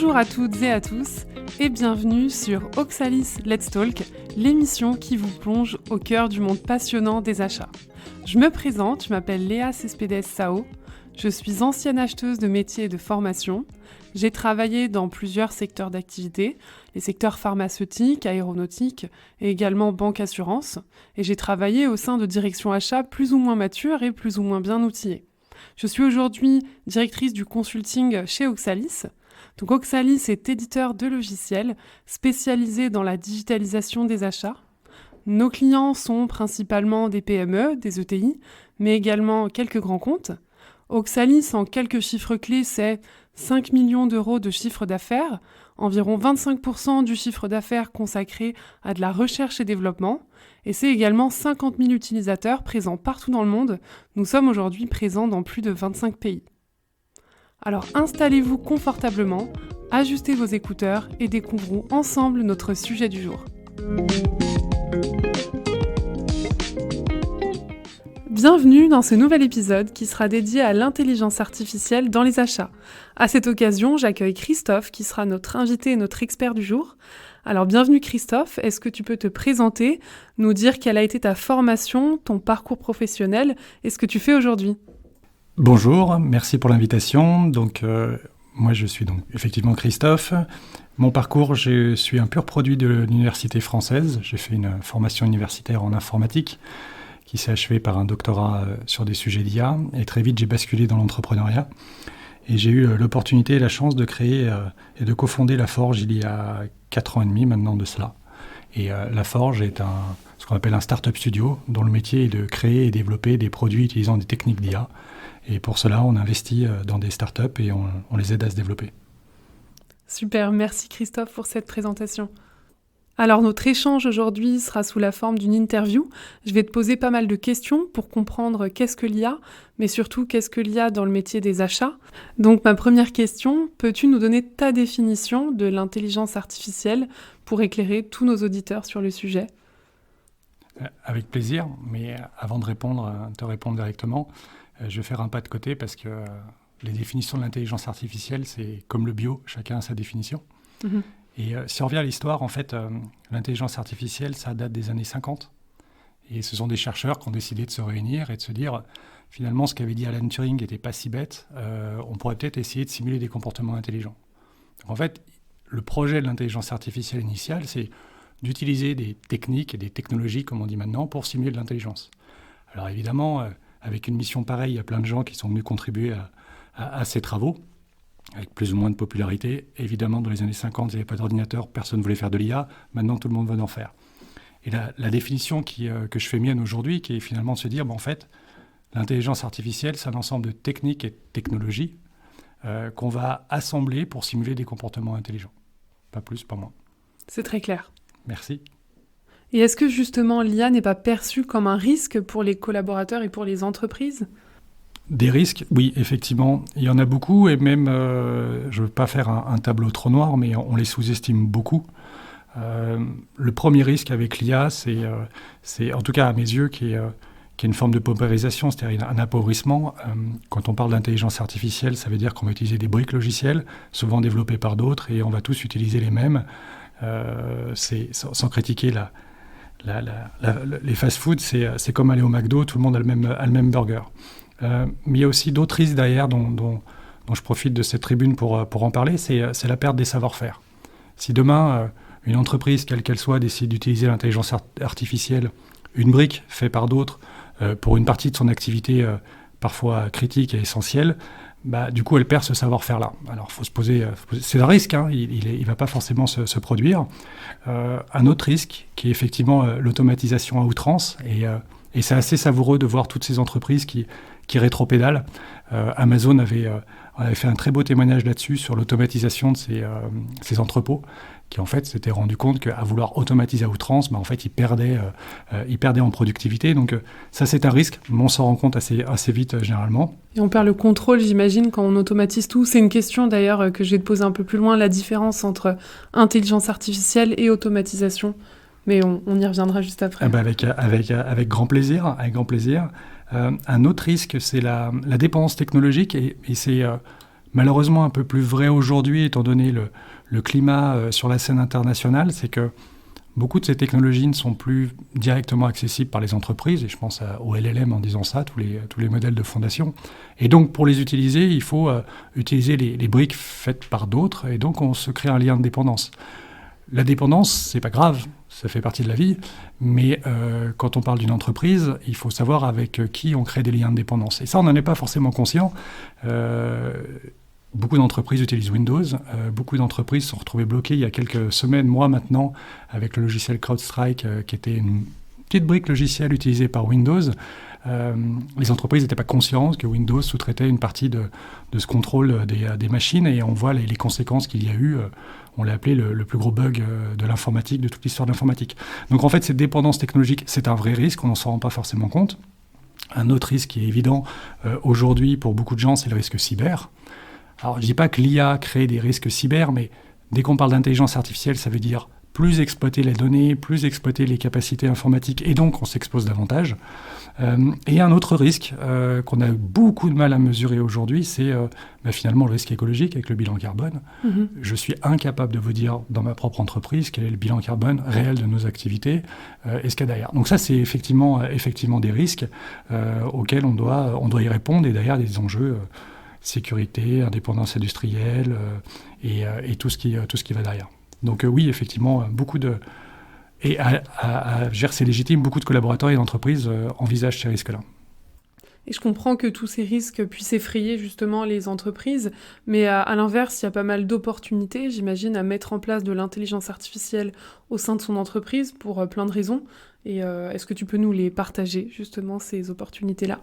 Bonjour à toutes et à tous et bienvenue sur Oxalis Let's Talk, l'émission qui vous plonge au cœur du monde passionnant des achats. Je me présente, je m'appelle Léa Cespedes Sao, je suis ancienne acheteuse de métiers et de formation. J'ai travaillé dans plusieurs secteurs d'activité, les secteurs pharmaceutiques, aéronautiques et également banque-assurance. Et j'ai travaillé au sein de directions achats plus ou moins matures et plus ou moins bien outillées. Je suis aujourd'hui directrice du consulting chez Oxalis. Donc Oxalis est éditeur de logiciels spécialisé dans la digitalisation des achats. Nos clients sont principalement des PME, des ETI, mais également quelques grands comptes. Oxalis, en quelques chiffres clés, c'est 5 millions d'euros de chiffre d'affaires, environ 25% du chiffre d'affaires consacré à de la recherche et développement, et c'est également 50 000 utilisateurs présents partout dans le monde. Nous sommes aujourd'hui présents dans plus de 25 pays. Alors installez-vous confortablement, ajustez vos écouteurs et découvrons ensemble notre sujet du jour. Bienvenue dans ce nouvel épisode qui sera dédié à l'intelligence artificielle dans les achats. À cette occasion, j'accueille Christophe qui sera notre invité et notre expert du jour. Alors bienvenue Christophe, est-ce que tu peux te présenter, nous dire quelle a été ta formation, ton parcours professionnel et ce que tu fais aujourd'hui ? Bonjour, merci pour l'invitation. Donc, moi je suis donc effectivement Christophe. Mon parcours, je suis un pur produit de l'université française. J'ai fait une formation universitaire en informatique qui s'est achevée par un doctorat sur des sujets d'IA. Et très vite, j'ai basculé dans l'entrepreneuriat. Et j'ai eu l'opportunité et la chance de créer et de cofonder La Forge il y a 4 ans et demi maintenant de cela. Et La Forge est ce qu'on appelle un start-up studio dont le métier est de créer et développer des produits utilisant des techniques d'IA. Et pour cela, on investit dans des startups et on les aide à se développer. Super, merci Christophe pour cette présentation. Alors notre échange aujourd'hui sera sous la forme d'une interview. Je vais te poser pas mal de questions pour comprendre qu'est-ce que l'IA, mais surtout qu'est-ce que l'IA dans le métier des achats. Donc ma première question, peux-tu nous donner ta définition de l'intelligence artificielle pour éclairer tous nos auditeurs sur le sujet ? Avec plaisir, mais avant de te répondre directement, je vais faire un pas de côté parce que les définitions de l'intelligence artificielle, c'est comme le bio, chacun a sa définition. Mm-hmm. Et si on revient à l'histoire, en fait, l'intelligence artificielle, ça date des années 50. Et ce sont des chercheurs qui ont décidé de se réunir et de se dire, finalement, ce qu'avait dit Alan Turing n'était pas si bête. On pourrait peut-être essayer de simuler des comportements intelligents. Donc, en fait, le projet de l'intelligence artificielle initiale, c'est d'utiliser des techniques et des technologies, comme on dit maintenant, pour simuler de l'intelligence. Alors évidemment, avec une mission pareille, il y a plein de gens qui sont venus contribuer à ces travaux, avec plus ou moins de popularité. Évidemment, dans les années 50, il n'y avait pas d'ordinateur, personne ne voulait faire de l'IA. Maintenant, tout le monde veut en faire. Et la définition que je fais mienne aujourd'hui, qui est finalement de se dire, en fait, l'intelligence artificielle, c'est un ensemble de techniques et de technologies qu'on va assembler pour simuler des comportements intelligents. Pas plus, pas moins. C'est très clair. Merci. Et est-ce que justement l'IA n'est pas perçue comme un risque pour les collaborateurs et pour les entreprises ? Des risques, oui, effectivement. Il y en a beaucoup et même, je ne veux pas faire un tableau trop noir, mais on les sous-estime beaucoup. Le premier risque avec l'IA, c'est en tout cas à mes yeux, qui est une forme de paupérisation, c'est-à-dire un appauvrissement. Quand on parle d'intelligence artificielle, ça veut dire qu'on va utiliser des briques logicielles, souvent développées par d'autres, et on va tous utiliser les mêmes. Sans critiquer les fast-foods, c'est comme aller au McDo, tout le monde a le même burger. Mais il y a aussi d'autres risques derrière dont je profite de cette tribune pour en parler, c'est la perte des savoir-faire. Si demain, une entreprise, quelle qu'elle soit, décide d'utiliser l'intelligence artificielle, une brique faite par d'autres, pour une partie de son activité parfois critique et essentielle, du coup, elle perd ce savoir-faire-là. Alors, faut se poser, c'est un risque, hein, il va pas forcément se produire. Un autre risque, qui est effectivement l'automatisation à outrance, et c'est assez savoureux de voir toutes ces entreprises qui rétropédalent. Amazon avait fait un très beau témoignage là-dessus sur l'automatisation de ces entrepôts, qui en fait s'étaient rendu compte qu'à vouloir automatiser à outrance, en fait ils perdaient en productivité. Donc ça c'est un risque, mais on s'en rend compte assez vite généralement. Et on perd le contrôle, j'imagine, quand on automatise tout. C'est une question d'ailleurs que je vais te poser un peu plus loin, la différence entre intelligence artificielle et automatisation. Mais on y reviendra juste après. Avec grand plaisir. Avec grand plaisir. Un autre risque, c'est la dépendance technologique, et c'est malheureusement un peu plus vrai aujourd'hui, étant donné le climat sur la scène internationale, c'est que beaucoup de ces technologies ne sont plus directement accessibles par les entreprises, et je pense au LLM en disant ça, tous les modèles de fondation. Et donc, pour les utiliser, il faut utiliser les briques faites par d'autres, et donc on se crée un lien de dépendance. La dépendance, c'est pas grave, ça fait partie de la vie, mais quand on parle d'une entreprise, il faut savoir avec qui on crée des liens de dépendance. Et ça, on n'en est pas forcément conscient. Beaucoup d'entreprises utilisent Windows. Beaucoup d'entreprises se sont retrouvées bloquées il y a quelques semaines, mois maintenant, avec le logiciel CrowdStrike, qui était une petite brique logicielle utilisée par Windows. Les entreprises n'étaient pas conscientes que Windows sous-traitait une partie de ce contrôle des machines, et on voit les conséquences qu'il y a eu. On l'a appelé le plus gros bug de l'informatique, de toute l'histoire de l'informatique. Donc en fait, cette dépendance technologique, c'est un vrai risque, on n'en s'en rend pas forcément compte. Un autre risque qui est évident aujourd'hui pour beaucoup de gens, c'est le risque cyber. Alors, je ne dis pas que l'IA crée des risques cyber, mais dès qu'on parle d'intelligence artificielle, ça veut dire plus exploiter les données, plus exploiter les capacités informatiques, et donc on s'expose davantage. Et un autre risque qu'on a beaucoup de mal à mesurer aujourd'hui, c'est finalement le risque écologique avec le bilan carbone. Je suis incapable de vous dire dans ma propre entreprise quel est le bilan carbone réel de nos activités et ce qu'il y a derrière. Donc ça, c'est effectivement des risques auxquels on doit y répondre, et derrière des enjeux sécurité, indépendance industrielle et tout ce qui va derrière. Donc oui, effectivement, beaucoup de... Et c'est légitime, beaucoup de collaborateurs et d'entreprises envisagent ces risques-là. Et je comprends que tous ces risques puissent effrayer justement les entreprises, mais à l'inverse, il y a pas mal d'opportunités, j'imagine, à mettre en place de l'intelligence artificielle au sein de son entreprise pour plein de raisons. Et est-ce que tu peux nous les partager, justement, ces opportunités-là ?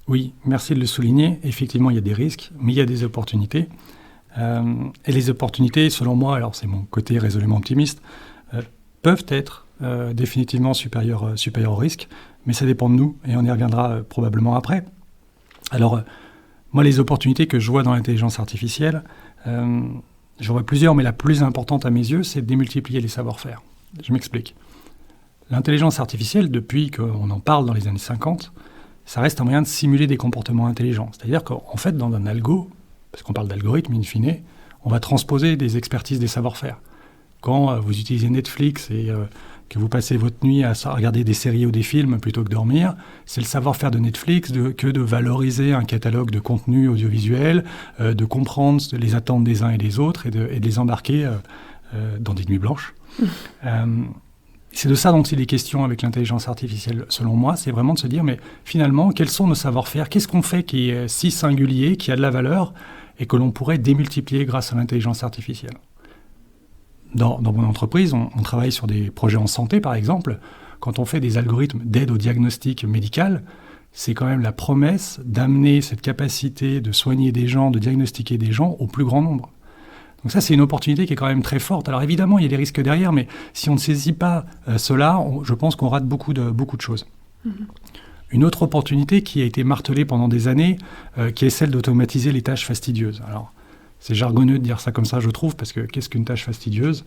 Oui, merci de le souligner. Effectivement, il y a des risques, mais il y a des opportunités. Et les opportunités, selon moi, alors c'est mon côté résolument optimiste, peuvent être définitivement supérieures au risque, mais ça dépend de nous, et on y reviendra probablement après. Alors, moi, les opportunités que je vois dans l'intelligence artificielle, j'en vois plusieurs, mais la plus importante à mes yeux, c'est de démultiplier les savoir-faire. Je m'explique. L'intelligence artificielle, depuis qu'on en parle dans les années 50, ça reste un moyen de simuler des comportements intelligents. C'est-à-dire qu'en fait, dans un algo, parce qu'on parle d'algorithme in fine, on va transposer des expertises, des savoir-faire. Quand vous utilisez Netflix et que vous passez votre nuit à regarder des séries ou des films plutôt que dormir, c'est le savoir-faire de Netflix que de valoriser un catalogue de contenus audiovisuels, de comprendre les attentes des uns et des autres et de les embarquer dans des nuits blanches. C'est de ça dont il est question avec l'intelligence artificielle, selon moi. C'est vraiment de se dire, mais finalement, quels sont nos savoir-faire ? Qu'est-ce qu'on fait qui est si singulier, qui a de la valeur, et que l'on pourrait démultiplier grâce à l'intelligence artificielle ? Dans mon entreprise, on travaille sur des projets en santé, par exemple. Quand on fait des algorithmes d'aide au diagnostic médical, c'est quand même la promesse d'amener cette capacité de soigner des gens, de diagnostiquer des gens au plus grand nombre. Donc ça, c'est une opportunité qui est quand même très forte. Alors évidemment, il y a des risques derrière, mais si on ne saisit pas cela, je pense qu'on rate beaucoup de choses. Une autre opportunité qui a été martelée pendant des années, qui est celle d'automatiser les tâches fastidieuses. Alors, c'est jargonneux de dire ça comme ça, je trouve, parce que qu'est-ce qu'une tâche fastidieuse ?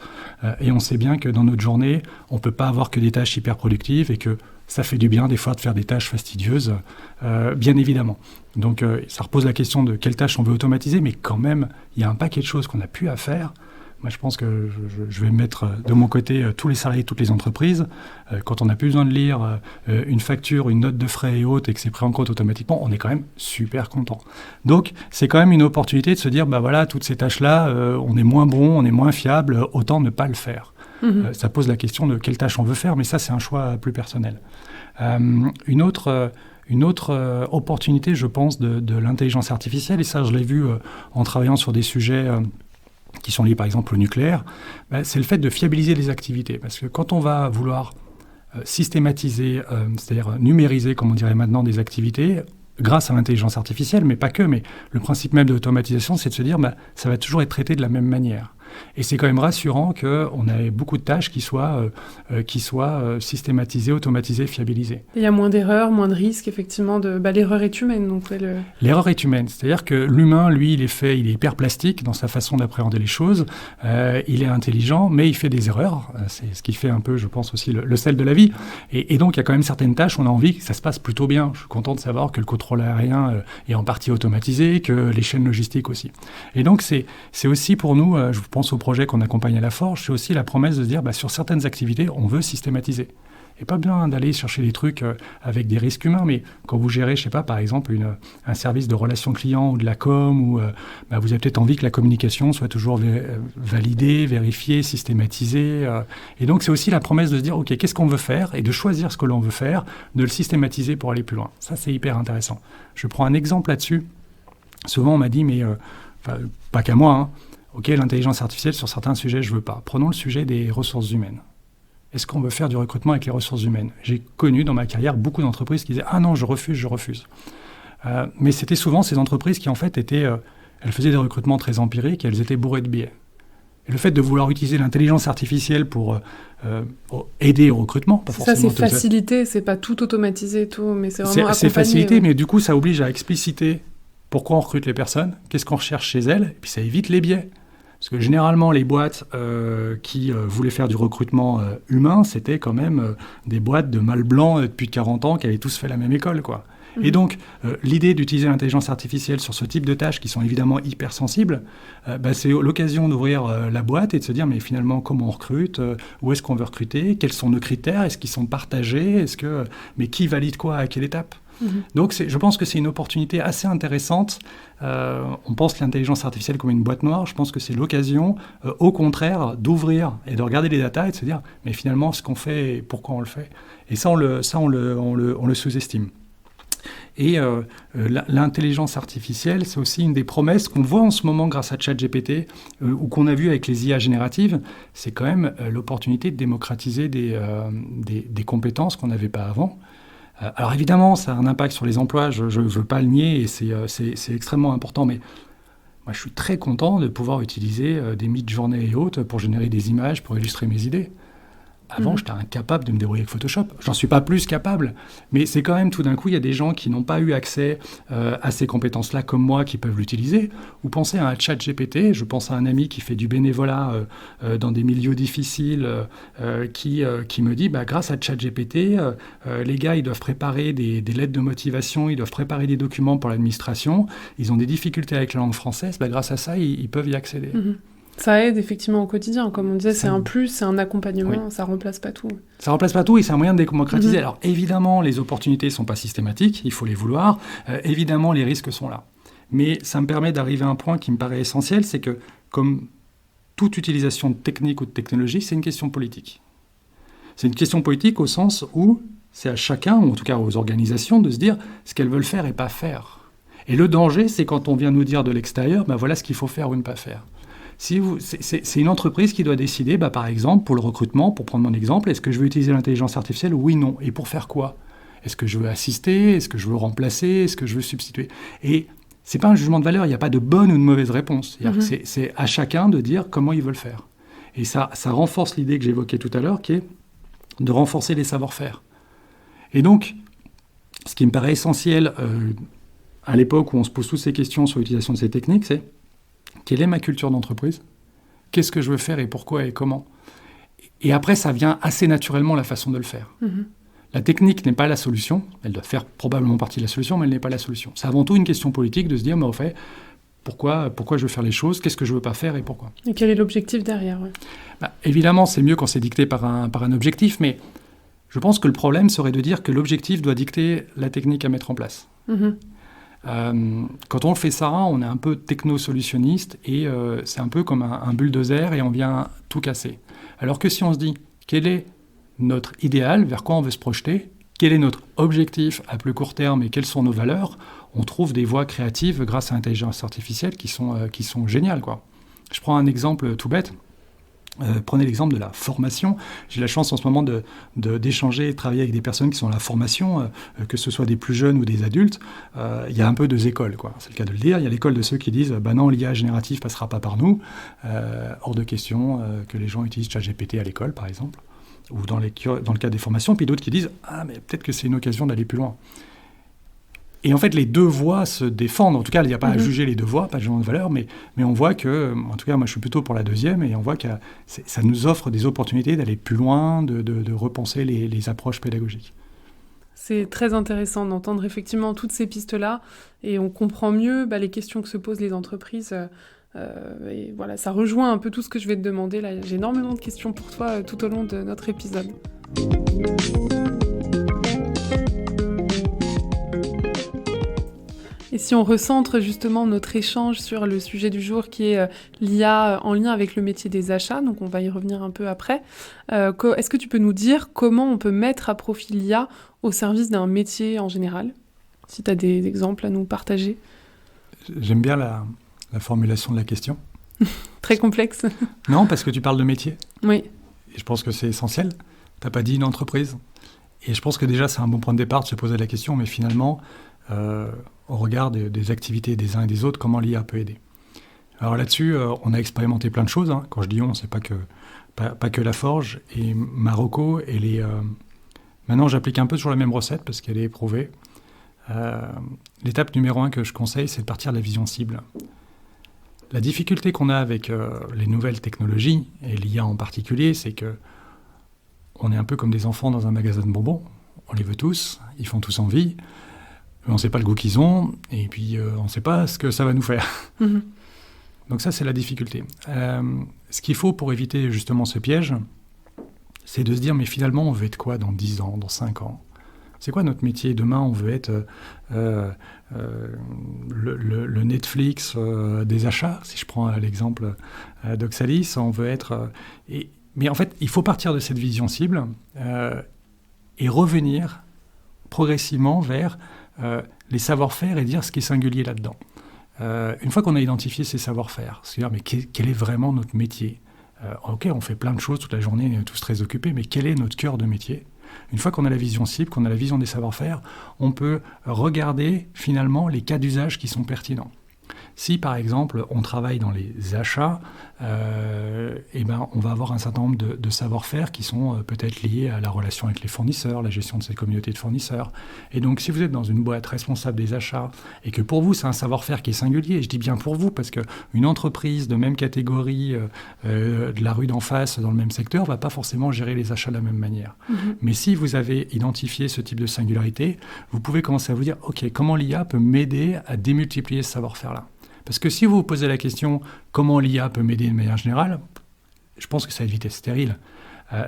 Et on sait bien que dans notre journée, on ne peut pas avoir que des tâches hyper productives et que ça fait du bien des fois de faire des tâches fastidieuses, bien évidemment. Donc ça repose la question de quelles tâches on veut automatiser, mais quand même, il y a un paquet de choses qu'on n'a plus à faire. Moi, je pense que je vais mettre de mon côté tous les salariés, toutes les entreprises. Quand on n'a plus besoin de lire une facture, une note de frais et autres, et que c'est pris en compte automatiquement, on est quand même super content. Donc, c'est quand même une opportunité de se dire, bah voilà, toutes ces tâches-là, on est moins bon, on est moins fiable, autant ne pas le faire. Ça pose la question de quelle tâche on veut faire, mais ça, c'est un choix plus personnel. Une autre opportunité, je pense, de l'intelligence artificielle, et ça, je l'ai vu en travaillant sur des sujets qui sont liés par exemple au nucléaire, c'est le fait de fiabiliser les activités. Parce que quand on va vouloir systématiser, c'est-à-dire numériser, comme on dirait maintenant, des activités, grâce à l'intelligence artificielle, mais pas que, mais le principe même de l'automatisation, c'est de se dire ça va toujours être traité de la même manière. Et c'est quand même rassurant qu'on ait beaucoup de tâches qui soient systématisées, automatisées, fiabilisées. Il y a moins d'erreurs, moins de risques, effectivement. L'erreur est humaine. Donc, L'erreur est humaine. C'est-à-dire que l'humain, lui, il est hyper plastique dans sa façon d'appréhender les choses. Il est intelligent, mais il fait des erreurs. C'est ce qui fait un peu, je pense, aussi le sel de la vie. Et donc, il y a quand même certaines tâches, on a envie que ça se passe plutôt bien. Je suis content de savoir que le contrôle aérien est en partie automatisé, que les chaînes logistiques aussi. Et donc, c'est aussi pour nous, je pense au projet qu'on accompagne à la Forge, c'est aussi la promesse de se dire, sur certaines activités, on veut systématiser. Et pas besoin d'aller chercher des trucs avec des risques humains, mais quand vous gérez, je sais pas, par exemple, un service de relations clients ou de la com, ou vous avez peut-être envie que la communication soit toujours validée, vérifiée, systématisée. Et donc, c'est aussi la promesse de se dire, OK, qu'est-ce qu'on veut faire, et de choisir ce que l'on veut faire, de le systématiser pour aller plus loin. Ça, c'est hyper intéressant. Je prends un exemple là-dessus. Souvent, on m'a dit, mais pas qu'à moi, OK, l'intelligence artificielle, sur certains sujets, je ne veux pas. Prenons le sujet des ressources humaines. Est-ce qu'on veut faire du recrutement avec les ressources humaines ? J'ai connu dans ma carrière beaucoup d'entreprises qui disaient « Ah non, je refuse ». Mais c'était souvent ces entreprises qui, en fait, elles faisaient des recrutements très empiriques et elles étaient bourrées de biais. Et le fait de vouloir utiliser l'intelligence artificielle pour aider au recrutement, pas forcément... Ça, c'est facilité, c'est pas tout automatisé, mais c'est vraiment accompagné. C'est facilité, mais du coup, ça oblige à expliciter pourquoi on recrute les personnes, qu'est-ce qu'on recherche chez elles, et puis ça évite les biais. Parce que généralement, les boîtes qui voulaient faire du recrutement humain, c'était quand même des boîtes de mâles blancs depuis 40 ans qui avaient tous fait la même école, quoi. Et donc, l'idée d'utiliser l'intelligence artificielle sur ce type de tâches qui sont évidemment hypersensibles, c'est l'occasion d'ouvrir la boîte et de se dire, mais finalement, comment on recrute, où est-ce qu'on veut recruter, quels sont nos critères, est-ce qu'ils sont partagés, mais qui valide quoi à quelle étape ? Donc, je pense que c'est une opportunité assez intéressante. On pense l'intelligence artificielle comme une boîte noire. Je pense que c'est l'occasion, au contraire, d'ouvrir et de regarder les datas et de se dire, mais finalement, ce qu'on fait, pourquoi on le fait ? Et ça, on le sous-estime. Et l'intelligence artificielle, c'est aussi une des promesses qu'on voit en ce moment grâce à ChatGPT ou qu'on a vu avec les IA génératives. C'est quand même l'opportunité de démocratiser des compétences qu'on n'avait pas avant. Alors évidemment, ça a un impact sur les emplois, je ne veux pas le nier, et c'est extrêmement important, mais moi je suis très content de pouvoir utiliser des mid-journées et autres pour générer des images, pour illustrer mes idées. Avant, j'étais incapable de me débrouiller avec Photoshop. J'en suis pas plus capable. Mais c'est quand même, tout d'un coup, il y a des gens qui n'ont pas eu accès à ces compétences-là comme moi, qui peuvent l'utiliser. Ou pensez à un ChatGPT. Je pense à un ami qui fait du bénévolat dans des milieux difficiles, qui me dit, grâce à ChatGPT, les gars, ils doivent préparer des lettres de motivation, ils doivent préparer des documents pour l'administration. Ils ont des difficultés avec la langue française. Grâce à ça, ils peuvent y accéder. Ça aide effectivement au quotidien, comme on disait, c'est un plus, c'est un accompagnement, ça remplace pas tout. Ça remplace pas tout et c'est un moyen de démocratiser. Alors évidemment, les opportunités sont pas systématiques, il faut les vouloir. Évidemment, les risques sont là. Mais ça me permet d'arriver à un point qui me paraît essentiel, c'est que comme toute utilisation de technique ou de technologie, c'est une question politique. C'est une question politique au sens où c'est à chacun, ou en tout cas aux organisations, de se dire ce qu'elles veulent faire et pas faire. Et le danger, c'est quand on vient nous dire de l'extérieur, voilà ce qu'il faut faire ou ne pas faire. C'est une entreprise qui doit décider, par exemple, pour le recrutement, pour prendre mon exemple, est-ce que je veux utiliser l'intelligence artificielle ? Oui, non. Et pour faire quoi ? Est-ce que je veux assister ? Est-ce que je veux remplacer ? Est-ce que je veux substituer ? Et ce n'est pas un jugement de valeur, il n'y a pas de bonne ou de mauvaise réponse. C'est à chacun de dire comment il veut le faire. Et ça renforce l'idée que j'évoquais tout à l'heure, qui est de renforcer les savoir-faire. Et donc, ce qui me paraît essentiel à l'époque où on se pose toutes ces questions sur l'utilisation de ces techniques, c'est quelle est ma culture d'entreprise ? Qu'est-ce que je veux faire et pourquoi et comment ? Et après, ça vient assez naturellement la façon de le faire. La technique n'est pas la solution. Elle doit faire probablement partie de la solution, mais elle n'est pas la solution. C'est avant tout une question politique de se dire, au fait, pourquoi je veux faire les choses ? Qu'est-ce que je ne veux pas faire et pourquoi ? Et quel est l'objectif derrière ? Évidemment, c'est mieux quand c'est dicté par un objectif, mais je pense que le problème serait de dire que l'objectif doit dicter la technique à mettre en place. Quand on fait ça, on est un peu techno-solutionniste et c'est un peu comme un bulldozer et on vient tout casser. Alors que si on se dit quel est notre idéal, vers quoi on veut se projeter, quel est notre objectif à plus court terme et quelles sont nos valeurs, on trouve des voies créatives grâce à l'intelligence artificielle qui sont géniales, quoi. Je prends un exemple tout bête. Prenez l'exemple de la formation. J'ai la chance en ce moment d'échanger et de travailler avec des personnes qui sont dans la formation, que ce soit des plus jeunes ou des adultes. Il y a un peu deux écoles, quoi. C'est le cas de le dire. Il y a l'école de ceux qui disent « non, l'IA générative passera pas par nous ». Hors de question que les gens utilisent ChatGPT à l'école, par exemple, ou dans le cas des formations. Puis d'autres qui disent « ah, mais peut-être que c'est une occasion d'aller plus loin ». Et en fait, les deux voies se défendent. En tout cas, il n'y a pas à juger les deux voies, pas de jugement de valeur, mais on voit que, en tout cas, moi, je suis plutôt pour la deuxième, et on voit que ça nous offre des opportunités d'aller plus loin, de repenser les approches pédagogiques. C'est très intéressant d'entendre effectivement toutes ces pistes-là, et on comprend mieux les questions que se posent les entreprises. Et voilà, ça rejoint un peu tout ce que je vais te demander. Là, j'ai énormément de questions pour toi tout au long de notre épisode. Et si on recentre justement notre échange sur le sujet du jour qui est l'IA en lien avec le métier des achats, donc on va y revenir un peu après, est-ce que tu peux nous dire comment on peut mettre à profit l'IA au service d'un métier en général ? Si tu as des exemples à nous partager. J'aime bien la formulation de la question. Très complexe. Non, parce que tu parles de métier. Oui. Et je pense que c'est essentiel. Tu n'as pas dit une entreprise. Et je pense que déjà, c'est un bon point de départ de se poser la question, mais finalement, au regard des activités des uns et des autres, comment l'IA peut aider. Alors là-dessus, on a expérimenté plein de choses. Hein. Quand je dis on, c'est pas que la forge. Et Marocco, maintenant, j'applique un peu toujours la même recette parce qu'elle est éprouvée. L'étape numéro 1 que je conseille, c'est de partir de la vision cible. La difficulté qu'on a avec les nouvelles technologies, et l'IA en particulier, c'est que on est un peu comme des enfants dans un magasin de bonbons. On les veut tous, ils font tous envie. On ne sait pas le goût qu'ils ont, et puis on ne sait pas ce que ça va nous faire. Donc ça, c'est la difficulté. Ce qu'il faut pour éviter justement ce piège, c'est de se dire, mais finalement, on veut être quoi dans 10 ans, dans 5 ans ? C'est quoi notre métier ? Demain, on veut être le Netflix des achats, si je prends l'exemple d'Oxalis. On veut être... mais en fait, il faut partir de cette vision cible et revenir progressivement vers les savoir-faire et dire ce qui est singulier là-dedans. Une fois qu'on a identifié ces savoir-faire, c'est-à-dire mais quel est vraiment notre métier ? Ok, on fait plein de choses toute la journée, on est tous très occupés, mais quel est notre cœur de métier ? Une fois qu'on a la vision cible, qu'on a la vision des savoir-faire, on peut regarder finalement les cas d'usage qui sont pertinents. Si, par exemple, on travaille dans les achats, on va avoir un certain nombre de savoir-faire qui sont peut-être liés à la relation avec les fournisseurs, la gestion de ces communautés de fournisseurs. Et donc, si vous êtes dans une boîte responsable des achats et que pour vous, c'est un savoir-faire qui est singulier, et je dis bien pour vous, parce qu'une entreprise de même catégorie de la rue d'en face, dans le même secteur, ne va pas forcément gérer les achats de la même manière. Mais si vous avez identifié ce type de singularité, vous pouvez commencer à vous dire, OK, comment l'IA peut m'aider à démultiplier ce savoir-faire-là ? Parce que si vous vous posez la question comment l'IA peut m'aider de manière générale, je pense que ça va être vitesse stérile.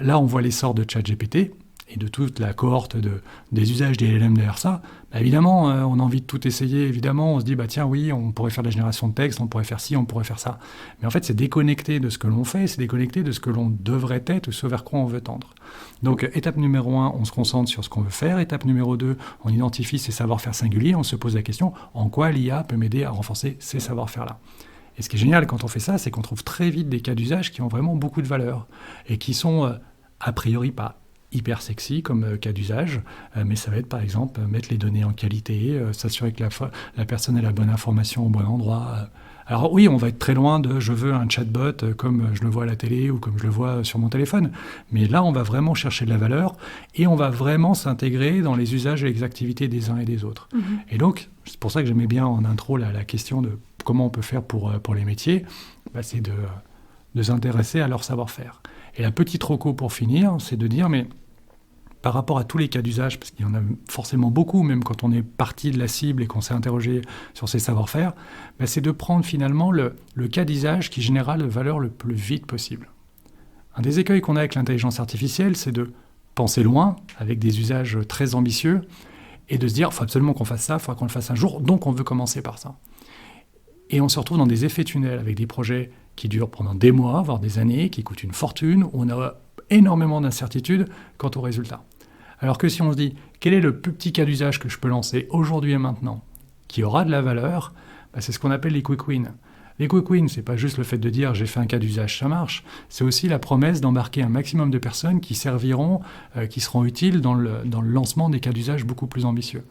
Là, on voit l'essor de ChatGPT et de toute la cohorte des usages des LLM derrière ça. Évidemment, on a envie de tout essayer. Évidemment, on se dit, tiens, oui, on pourrait faire de la génération de texte, on pourrait faire ci, on pourrait faire ça. Mais en fait, c'est déconnecté de ce que l'on fait, c'est déconnecté de ce que l'on devrait être ou ce vers quoi on veut tendre. Donc, étape numéro 1, on se concentre sur ce qu'on veut faire. Étape numéro 2, on identifie ses savoir-faire singuliers. On se pose la question, en quoi l'IA peut m'aider à renforcer ces savoir-faire-là ? Et ce qui est génial quand on fait ça, c'est qu'on trouve très vite des cas d'usage qui ont vraiment beaucoup de valeur et qui sont, a priori, pas hyper sexy comme cas d'usage, mais ça va être par exemple mettre les données en qualité, s'assurer que la personne a la bonne information au bon endroit. Alors oui, on va être très loin de je veux un chatbot comme je le vois à la télé ou comme je le vois sur mon téléphone, mais là on va vraiment chercher de la valeur et on va vraiment s'intégrer dans les usages et les activités des uns et des autres. Et donc, c'est pour ça que j'aimais bien en intro la question de comment on peut faire pour les métiers, c'est de s'intéresser à leur savoir-faire. Et la petite reco pour finir, c'est de dire, mais par rapport à tous les cas d'usage, parce qu'il y en a forcément beaucoup, même quand on est parti de la cible et qu'on s'est interrogé sur ses savoir-faire, c'est de prendre finalement le cas d'usage qui générera la valeur le plus vite possible. Un des écueils qu'on a avec l'intelligence artificielle, c'est de penser loin, avec des usages très ambitieux, et de se dire, il faut absolument qu'on fasse ça, il faudra qu'on le fasse un jour, donc on veut commencer par ça. Et on se retrouve dans des effets tunnels avec des projets qui durent pendant des mois, voire des années, qui coûtent une fortune, où on a énormément d'incertitudes quant aux résultats. Alors que si on se dit, quel est le plus petit cas d'usage que je peux lancer aujourd'hui et maintenant, qui aura de la valeur, c'est ce qu'on appelle les quick wins. Les quick wins, c'est pas juste le fait de dire j'ai fait un cas d'usage, ça marche. C'est aussi la promesse d'embarquer un maximum de personnes qui serviront, qui seront utiles dans le lancement des cas d'usage beaucoup plus ambitieux.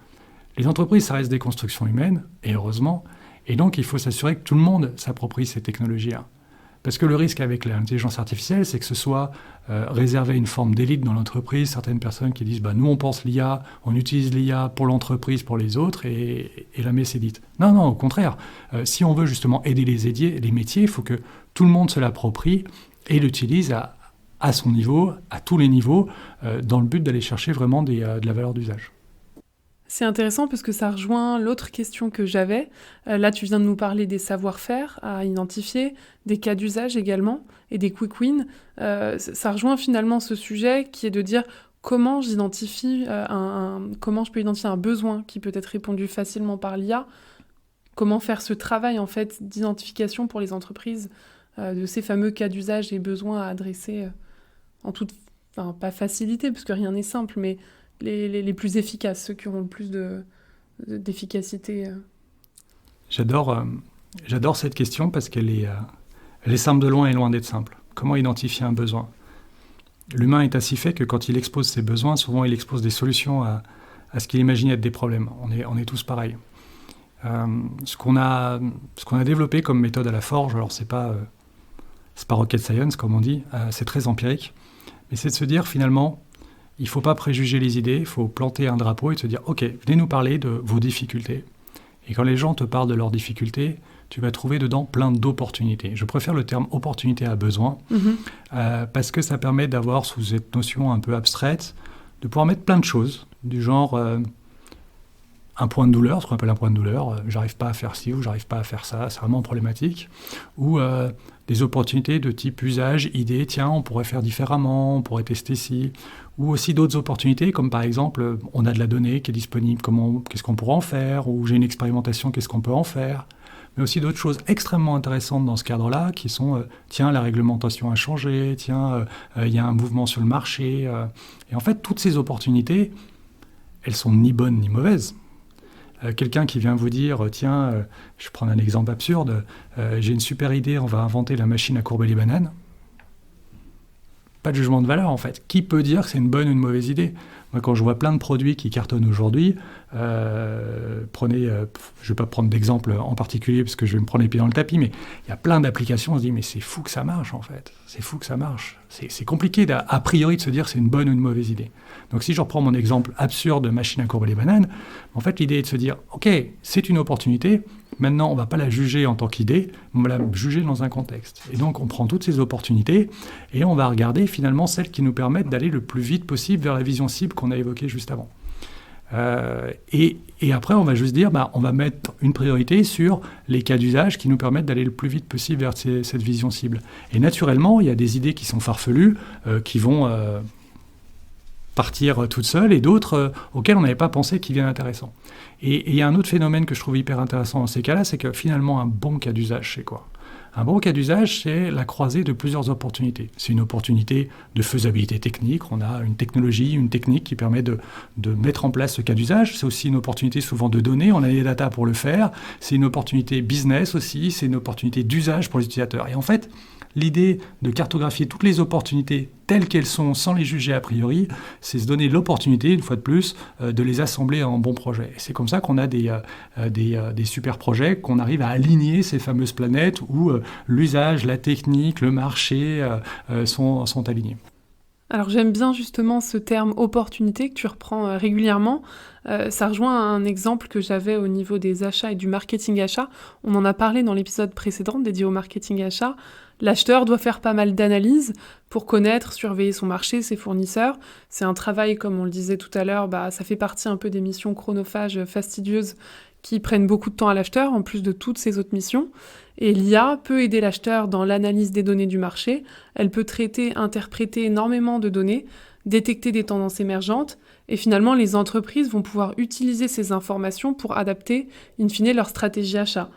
Les entreprises, ça reste des constructions humaines, et heureusement, et donc il faut s'assurer que tout le monde s'approprie ces technologies-là. Parce que le risque avec l'intelligence artificielle, c'est que ce soit réservé à une forme d'élite dans l'entreprise, certaines personnes qui disent nous on pense l'IA, on utilise l'IA pour l'entreprise, pour les autres, et la messe est dite. Non, au contraire. Si on veut justement aider les métiers, il faut que tout le monde se l'approprie et l'utilise à son niveau, à tous les niveaux, dans le but d'aller chercher vraiment de la valeur d'usage. C'est intéressant parce que ça rejoint l'autre question que j'avais. Là, tu viens de nous parler des savoir-faire à identifier, des cas d'usage également, et des quick wins. Ça rejoint finalement ce sujet qui est de dire comment j'identifie comment je peux identifier un besoin qui peut être répondu facilement par l'IA, comment faire ce travail en fait d'identification pour les entreprises de ces fameux cas d'usage et besoins à adresser en toute, pas facilité parce que rien n'est simple, mais les plus efficaces, ceux qui auront le plus d'efficacité. J'adore cette question parce qu'elle est simple de loin et loin d'être simple. Comment identifier un besoin ? L'humain est ainsi fait que quand il expose ses besoins, souvent il expose des solutions à ce qu'il imagine être des problèmes. On est tous pareils. Ce qu'on a développé comme méthode à la Forge, alors c'est pas rocket science comme on dit, c'est très empirique, mais c'est de se dire finalement, il ne faut pas préjuger les idées, il faut planter un drapeau et se dire « Ok, venez nous parler de vos difficultés ». Et quand les gens te parlent de leurs difficultés, tu vas trouver dedans plein d'opportunités. Je préfère le terme « opportunité à besoin » parce que ça permet d'avoir, sous cette notion un peu abstraite, de pouvoir mettre plein de choses, du genre un point de douleur, ce qu'on appelle un point de douleur, j'arrive pas à faire ci ou j'arrive pas à faire ça, c'est vraiment problématique, ou des opportunités de type usage, idée, tiens, on pourrait faire différemment, on pourrait tester ci, ou aussi d'autres opportunités, comme par exemple, on a de la donnée qui est disponible, qu'est-ce qu'on pourrait en faire, ou j'ai une expérimentation, qu'est-ce qu'on peut en faire, mais aussi d'autres choses extrêmement intéressantes dans ce cadre-là, qui sont, tiens, la réglementation a changé, tiens, il y a un mouvement sur le marché, et en fait, toutes ces opportunités, elles sont ni bonnes ni mauvaises. Quelqu'un qui vient vous dire, tiens, je prends un exemple absurde, j'ai une super idée, on va inventer la machine à courber les bananes. Pas de jugement de valeur, en fait. Qui peut dire que c'est une bonne ou une mauvaise idée ? Moi, quand je vois plein de produits qui cartonnent aujourd'hui, je ne vais pas prendre d'exemple en particulier parce que je vais me prendre les pieds dans le tapis, mais il y a plein d'applications, on se dit, mais c'est fou que ça marche, en fait. C'est fou que ça marche. C'est compliqué, a priori, de se dire que c'est une bonne ou une mauvaise idée. Donc, si je reprends mon exemple absurde de machine à courber les bananes, en fait, l'idée est de se dire, OK, c'est une opportunité. Maintenant, on ne va pas la juger en tant qu'idée, on va la juger dans un contexte. Et donc, on prend toutes ces opportunités et on va regarder finalement celles qui nous permettent d'aller le plus vite possible vers la vision cible qu'on a évoquée juste avant. Et après, on va juste dire, on va mettre une priorité sur les cas d'usage qui nous permettent d'aller le plus vite possible vers cette vision cible. Et naturellement, il y a des idées qui sont farfelues, qui vont partir toutes seules, et d'autres auxquelles on n'avait pas pensé qui viennent intéressants. Et il y a un autre phénomène que je trouve hyper intéressant dans ces cas-là, c'est que finalement, un bon cas d'usage, c'est quoi ? Un bon cas d'usage, c'est la croisée de plusieurs opportunités. C'est une opportunité de faisabilité technique. On a une technologie, une technique qui permet de mettre en place ce cas d'usage. C'est aussi une opportunité souvent de données. On a les data pour le faire. C'est une opportunité business aussi. C'est une opportunité d'usage pour les utilisateurs. Et en fait, l'idée de cartographier toutes les opportunités telles qu'elles sont, sans les juger a priori, c'est se donner l'opportunité, une fois de plus, de les assembler en bons projets. Et c'est comme ça qu'on a des super projets, qu'on arrive à aligner ces fameuses planètes où l'usage, la technique, le marché sont alignés. Alors j'aime bien justement ce terme opportunité que tu reprends régulièrement. Ça rejoint un exemple que j'avais au niveau des achats et du marketing achat. On en a parlé dans l'épisode précédent dédié au marketing achat. L'acheteur doit faire pas mal d'analyses pour connaître, surveiller son marché, ses fournisseurs. C'est un travail, comme on le disait tout à l'heure, ça fait partie un peu des missions chronophages fastidieuses qui prennent beaucoup de temps à l'acheteur, en plus de toutes ces autres missions. Et l'IA peut aider l'acheteur dans l'analyse des données du marché. Elle peut traiter, interpréter énormément de données, détecter des tendances émergentes, et finalement les entreprises vont pouvoir utiliser ces informations pour adapter, in fine, leur stratégie achat,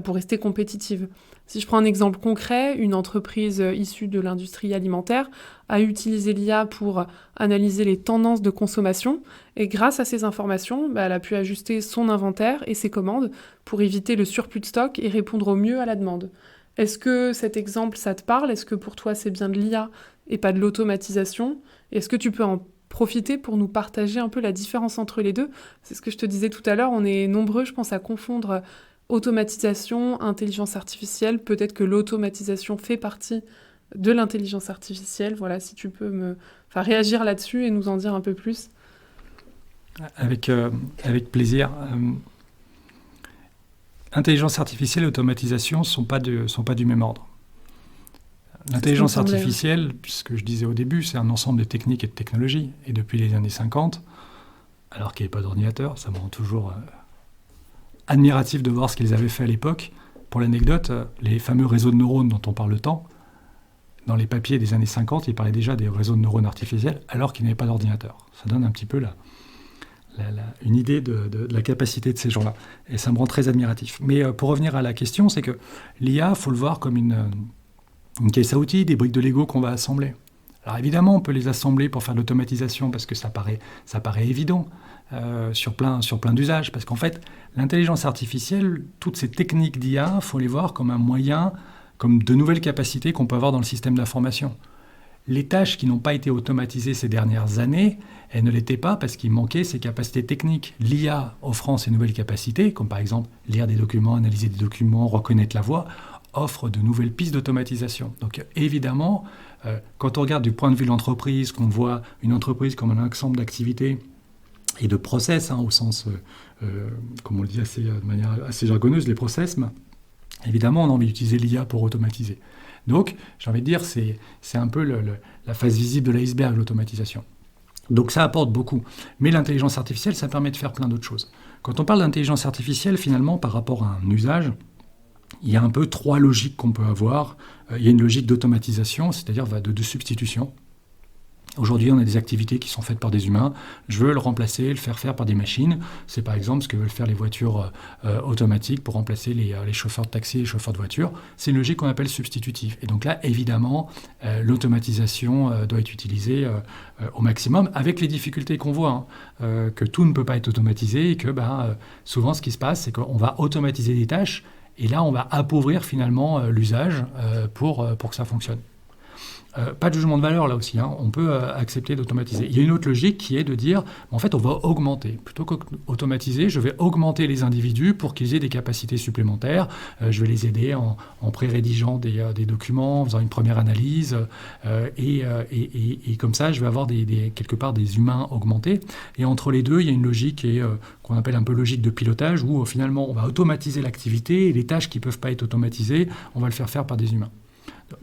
pour rester compétitive. Si je prends un exemple concret, une entreprise issue de l'industrie alimentaire a utilisé l'IA pour analyser les tendances de consommation, et grâce à ces informations, elle a pu ajuster son inventaire et ses commandes pour éviter le surplus de stock et répondre au mieux à la demande. Est-ce que cet exemple, ça te parle? Est-ce que pour toi, c'est bien de l'IA et pas de l'automatisation? Est-ce que tu peux en profiter pour nous partager un peu la différence entre les deux? C'est ce que je te disais tout à l'heure, on est nombreux, je pense, à confondre automatisation, intelligence artificielle. Peut-être que l'automatisation fait partie de l'intelligence artificielle. Voilà, si tu peux réagir là-dessus et nous en dire un peu plus. Avec plaisir. Intelligence artificielle et automatisation ne sont pas du même ordre. L'intelligence artificielle, ce que je disais au début, c'est un ensemble de techniques et de technologies. Et depuis les années 50, alors qu'il n'y avait pas d'ordinateur, ça me rend toujours admiratif de voir ce qu'ils avaient fait à l'époque. Pour l'anecdote, les fameux réseaux de neurones dont on parle tant, dans les papiers des années 50, ils parlaient déjà des réseaux de neurones artificiels, alors qu'ils n'avaient pas d'ordinateur. Ça donne un petit peu une idée de la capacité de ces gens-là. Et ça me rend très admiratif. Mais pour revenir à la question, c'est que l'IA, il faut le voir comme une caisse à outils, des briques de Lego qu'on va assembler. Alors évidemment, on peut les assembler pour faire de l'automatisation parce que ça paraît évident sur plein d'usages. Parce qu'en fait, l'intelligence artificielle, toutes ces techniques d'IA, il faut les voir comme un moyen, comme de nouvelles capacités qu'on peut avoir dans le système d'information. Les tâches qui n'ont pas été automatisées ces dernières années, elles ne l'étaient pas parce qu'il manquait ces capacités techniques. L'IA offrant ces nouvelles capacités, comme par exemple lire des documents, analyser des documents, reconnaître la voix, offre de nouvelles pistes d'automatisation. Donc évidemment, quand on regarde du point de vue de l'entreprise, qu'on voit une entreprise comme un ensemble d'activités et de process, au sens, comme on le dit de manière assez jargonneuse, les process, évidemment, on a envie d'utiliser l'IA pour automatiser. Donc, j'ai envie de dire, c'est un peu la face visible de l'iceberg, l'automatisation. Donc ça apporte beaucoup. Mais l'intelligence artificielle, ça permet de faire plein d'autres choses. Quand on parle d'intelligence artificielle, finalement, par rapport à un usage, il y a un peu trois logiques qu'on peut avoir. Il y a une logique d'automatisation, c'est-à-dire de substitution. Aujourd'hui, on a des activités qui sont faites par des humains. Je veux le remplacer, le faire par des machines. C'est par exemple ce que veulent faire les voitures automatiques pour remplacer les chauffeurs de taxi et les chauffeurs de voiture. C'est une logique qu'on appelle substitutive. Et donc là, évidemment, l'automatisation doit être utilisée au maximum, avec les difficultés qu'on voit, que tout ne peut pas être automatisé et que souvent, ce qui se passe, c'est qu'on va automatiser des tâches et là, on va appauvrir finalement l'usage pour que ça fonctionne. Pas de jugement de valeur là aussi, on peut accepter d'automatiser. Il y a une autre logique qui est de dire, en fait, on va augmenter. Plutôt qu'automatiser, je vais augmenter les individus pour qu'ils aient des capacités supplémentaires. Je vais les aider en pré-rédigeant des documents, en faisant une première analyse. Et comme ça, je vais avoir quelque part des humains augmentés. Et entre les deux, il y a une logique qu'on appelle un peu logique de pilotage, où finalement, on va automatiser l'activité et les tâches qui ne peuvent pas être automatisées, on va le faire par des humains.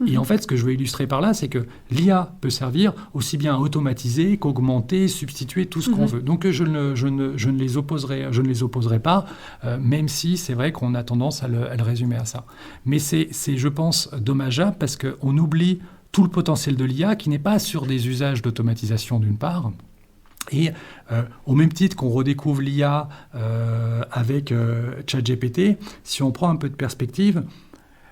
Et en fait, ce que je veux illustrer par là, c'est que l'IA peut servir aussi bien à automatiser qu'augmenter, substituer tout ce qu'on veut. Donc je ne les opposerai pas, même si c'est vrai qu'on a tendance à le résumer à ça. Mais c'est, je pense, dommageable parce qu'on oublie tout le potentiel de l'IA qui n'est pas sur des usages d'automatisation d'une part. Et au même titre qu'on redécouvre l'IA avec ChatGPT, si on prend un peu de perspective,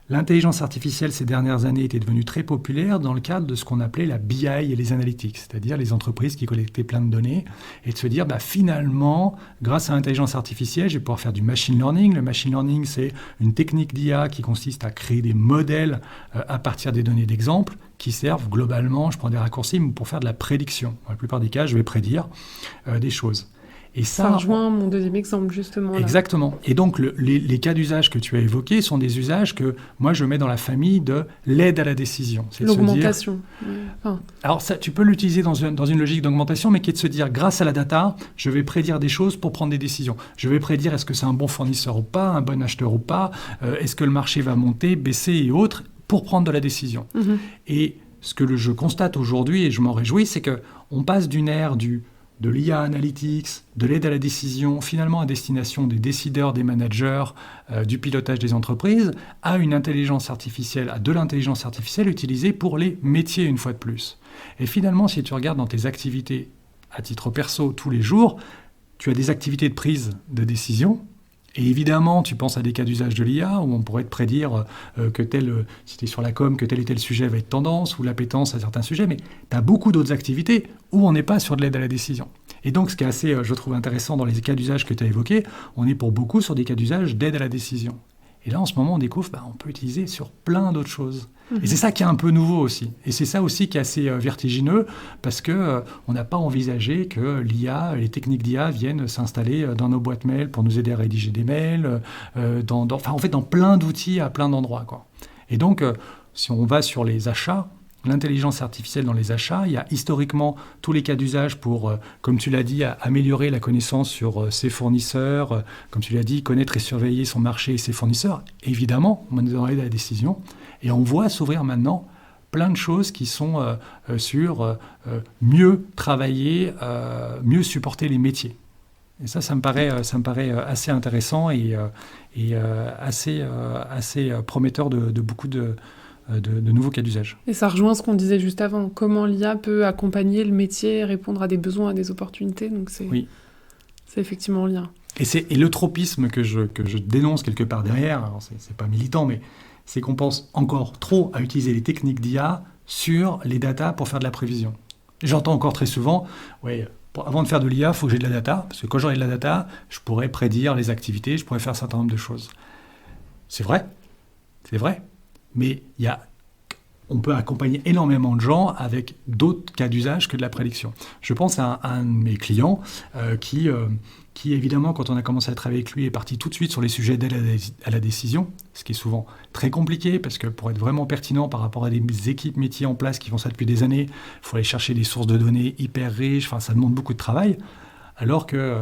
l'intelligence artificielle ces dernières années était devenue très populaire dans le cadre de ce qu'on appelait la BI et les analytics, c'est-à-dire les entreprises qui collectaient plein de données et de se dire finalement, grâce à l'intelligence artificielle, je vais pouvoir faire du machine learning. Le machine learning, c'est une technique d'IA qui consiste à créer des modèles à partir des données d'exemple qui servent globalement, je prends des raccourcis, pour faire de la prédiction. Dans la plupart des cas, je vais prédire des choses. Et ça rejoint mon deuxième exemple, justement. Là. Exactement. Et donc, les cas d'usage que tu as évoqués sont des usages que moi, je mets dans la famille de l'aide à la décision. C'est l'augmentation. Alors, ça, tu peux l'utiliser dans une logique d'augmentation, mais qui est de se dire, grâce à la data, je vais prédire des choses pour prendre des décisions. Je vais prédire est-ce que c'est un bon fournisseur ou pas, un bon acheteur ou pas, est-ce que le marché va monter, baisser et autres, pour prendre de la décision. Et ce que je constate aujourd'hui, et je m'en réjouis, c'est qu'on passe d'une ère du de l'IA Analytics, de l'aide à la décision, finalement à destination des décideurs, des managers, du pilotage des entreprises, à une intelligence artificielle, à de l'intelligence artificielle utilisée pour les métiers une fois de plus. Et finalement, si tu regardes dans tes activités à titre perso tous les jours, tu as des activités de prise de décision. Et évidemment, tu penses à des cas d'usage de l'IA où on pourrait te prédire si tu es sur la com, que tel et tel sujet va être tendance ou l'appétence à certains sujets, mais tu as beaucoup d'autres activités où on n'est pas sur de l'aide à la décision. Et donc, ce qui est assez, je trouve, intéressant dans les cas d'usage que tu as évoqués, on est pour beaucoup sur des cas d'usage d'aide à la décision. Et là, en ce moment, on découvre on peut utiliser sur plein d'autres choses. Et c'est ça qui est un peu nouveau aussi. Et c'est ça aussi qui est assez vertigineux, parce qu'on n'a pas envisagé que l'IA, les techniques d'IA viennent s'installer dans nos boîtes mail pour nous aider à rédiger des mails, dans plein d'outils à plein d'endroits, quoi. Et donc, si on va sur les achats, l'intelligence artificielle dans les achats, il y a historiquement tous les cas d'usage pour, comme tu l'as dit, améliorer la connaissance sur ses fournisseurs, comme tu l'as dit, connaître et surveiller son marché et ses fournisseurs. Évidemment, on est dans l'aide à la décision. Et on voit s'ouvrir maintenant plein de choses qui sont sur mieux travailler, mieux supporter les métiers. Et ça me paraît assez intéressant et assez prometteur de beaucoup de nouveaux cas d'usage. Et ça rejoint ce qu'on disait juste avant, comment l'IA peut accompagner le métier, répondre à des besoins, à des opportunités. Donc c'est effectivement en lien. Et le tropisme que je dénonce quelque part derrière, alors c'est pas militant, mais c'est qu'on pense encore trop à utiliser les techniques d'IA sur les datas pour faire de la prévision. J'entends encore très souvent, avant de faire de l'IA, il faut que j'ai de la data, parce que quand j'aurai de la data, je pourrai prédire les activités, je pourrai faire un certain nombre de choses. C'est vrai, mais on peut accompagner énormément de gens avec d'autres cas d'usage que de la prédiction. Je pense à un de mes clients qui évidemment, quand on a commencé à travailler avec lui, est parti tout de suite sur les sujets d'aide à la décision, ce qui est souvent très compliqué, parce que pour être vraiment pertinent par rapport à des équipes métiers en place qui font ça depuis des années, il faut aller chercher des sources de données hyper riches, ça demande beaucoup de travail, alors que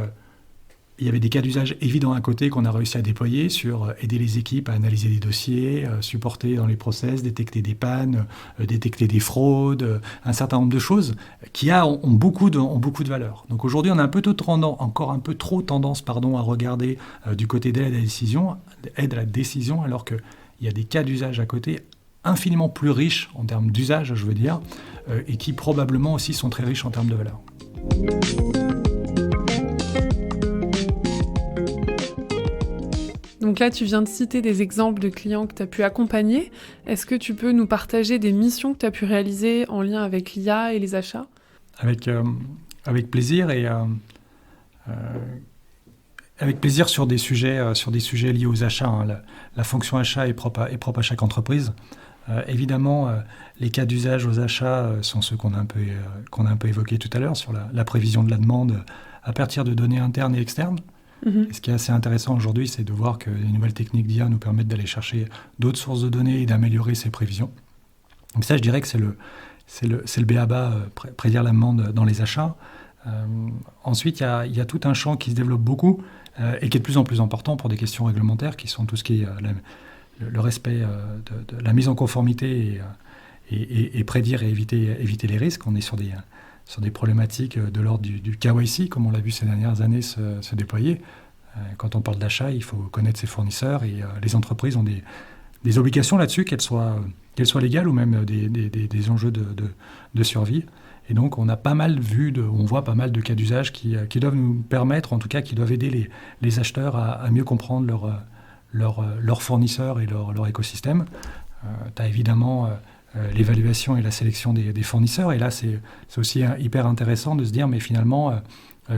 il y avait des cas d'usage évidents à côté qu'on a réussi à déployer sur aider les équipes à analyser des dossiers, supporter dans les process, détecter des pannes, détecter des fraudes, un certain nombre de choses qui ont beaucoup de valeur. Donc aujourd'hui, on a encore un peu trop tendance à regarder du côté d'aide à la décision, alors qu'il y a des cas d'usage à côté infiniment plus riches en termes d'usage, je veux dire, et qui probablement aussi sont très riches en termes de valeur. Donc là, tu viens de citer des exemples de clients que tu as pu accompagner. Est-ce que tu peux nous partager des missions que tu as pu réaliser en lien avec l'IA et les achats ? Avec plaisir avec plaisir sur des sujets liés aux achats. La fonction achat est propre à chaque entreprise. Évidemment, les cas d'usage aux achats sont ceux qu'on a un peu évoqués tout à l'heure sur la prévision de la demande à partir de données internes et externes. Et ce qui est assez intéressant aujourd'hui, c'est de voir que les nouvelles techniques d'IA nous permettent d'aller chercher d'autres sources de données et d'améliorer ces prévisions. Donc ça, je dirais que c'est le b.a.-ba, prédire la demande dans les achats. Ensuite, il y a tout un champ qui se développe beaucoup et qui est de plus en plus important pour des questions réglementaires, qui sont tout ce qui est le respect de la mise en conformité et prédire et éviter les risques. On est sur des problématiques de l'ordre du KYC, comme on l'a vu ces dernières années se déployer. Quand on parle d'achat, il faut connaître ses fournisseurs et les entreprises ont des obligations là-dessus, qu'elles soient légales ou même des enjeux de survie. Et donc, on voit pas mal de cas d'usage qui doivent nous permettre, en tout cas, qui doivent aider les acheteurs à mieux comprendre leurs fournisseurs et leur écosystème. Tu as évidemment l'évaluation et la sélection des fournisseurs. Et là, c'est aussi hyper intéressant de se dire, mais finalement,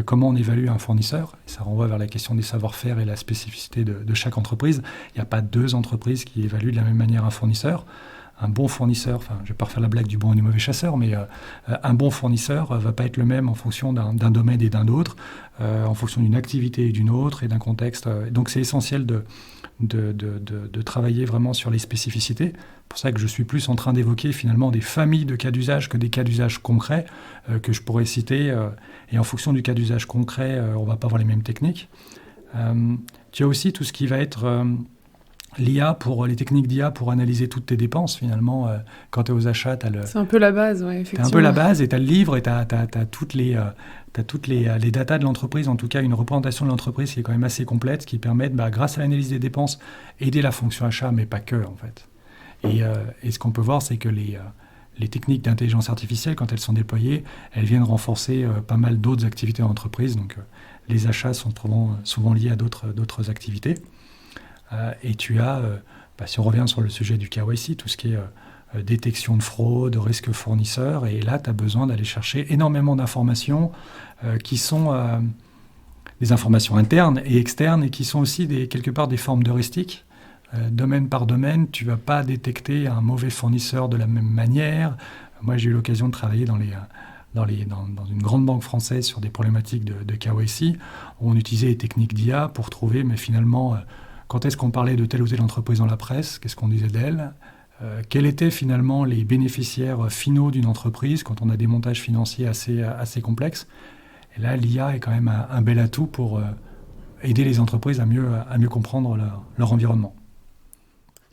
comment on évalue un fournisseur ? Ça renvoie vers la question des savoir-faire et la spécificité de chaque entreprise. Il n'y a pas deux entreprises qui évaluent de la même manière un fournisseur. Un bon fournisseur, je ne vais pas refaire la blague du bon et du mauvais chasseur, mais un bon fournisseur ne va pas être le même en fonction d'un domaine et d'un autre, en fonction d'une activité et d'une autre et d'un contexte. Donc c'est essentiel de travailler vraiment sur les spécificités. C'est pour ça que je suis plus en train d'évoquer finalement des familles de cas d'usage que des cas d'usage concrets que je pourrais citer. Et en fonction du cas d'usage concret, on ne va pas avoir les mêmes techniques. Tu as aussi tout ce qui va être les techniques d'IA pour analyser toutes tes dépenses, finalement, quand tu es aux achats, c'est un peu la base, ouais, effectivement. Tu as un peu la base et tu as le livre et tu as toutes les datas de l'entreprise, en tout cas une représentation de l'entreprise qui est quand même assez complète, qui permettent, grâce à l'analyse des dépenses, aider la fonction achat, mais pas que, en fait. Et ce qu'on peut voir, c'est que les techniques d'intelligence artificielle, quand elles sont déployées, elles viennent renforcer pas mal d'autres activités en entreprise. Donc, les achats sont souvent liés à d'autres activités. Et tu as, si on revient sur le sujet du KYC, tout ce qui est détection de fraude, de risque fournisseur, et là, tu as besoin d'aller chercher énormément d'informations qui sont des informations internes et externes, et qui sont aussi quelque part des formes d'heuristiques. Domaine par domaine, tu ne vas pas détecter un mauvais fournisseur de la même manière. Moi, j'ai eu l'occasion de travailler dans une grande banque française sur des problématiques de KYC, où on utilisait les techniques d'IA pour trouver, mais finalement, quand est-ce qu'on parlait de telle ou telle entreprise dans la presse, qu'est-ce qu'on disait d'elle, quels étaient finalement les bénéficiaires finaux d'une entreprise quand on a des montages financiers assez complexes. Et là, l'IA est quand même un bel atout pour aider les entreprises à mieux comprendre leur environnement.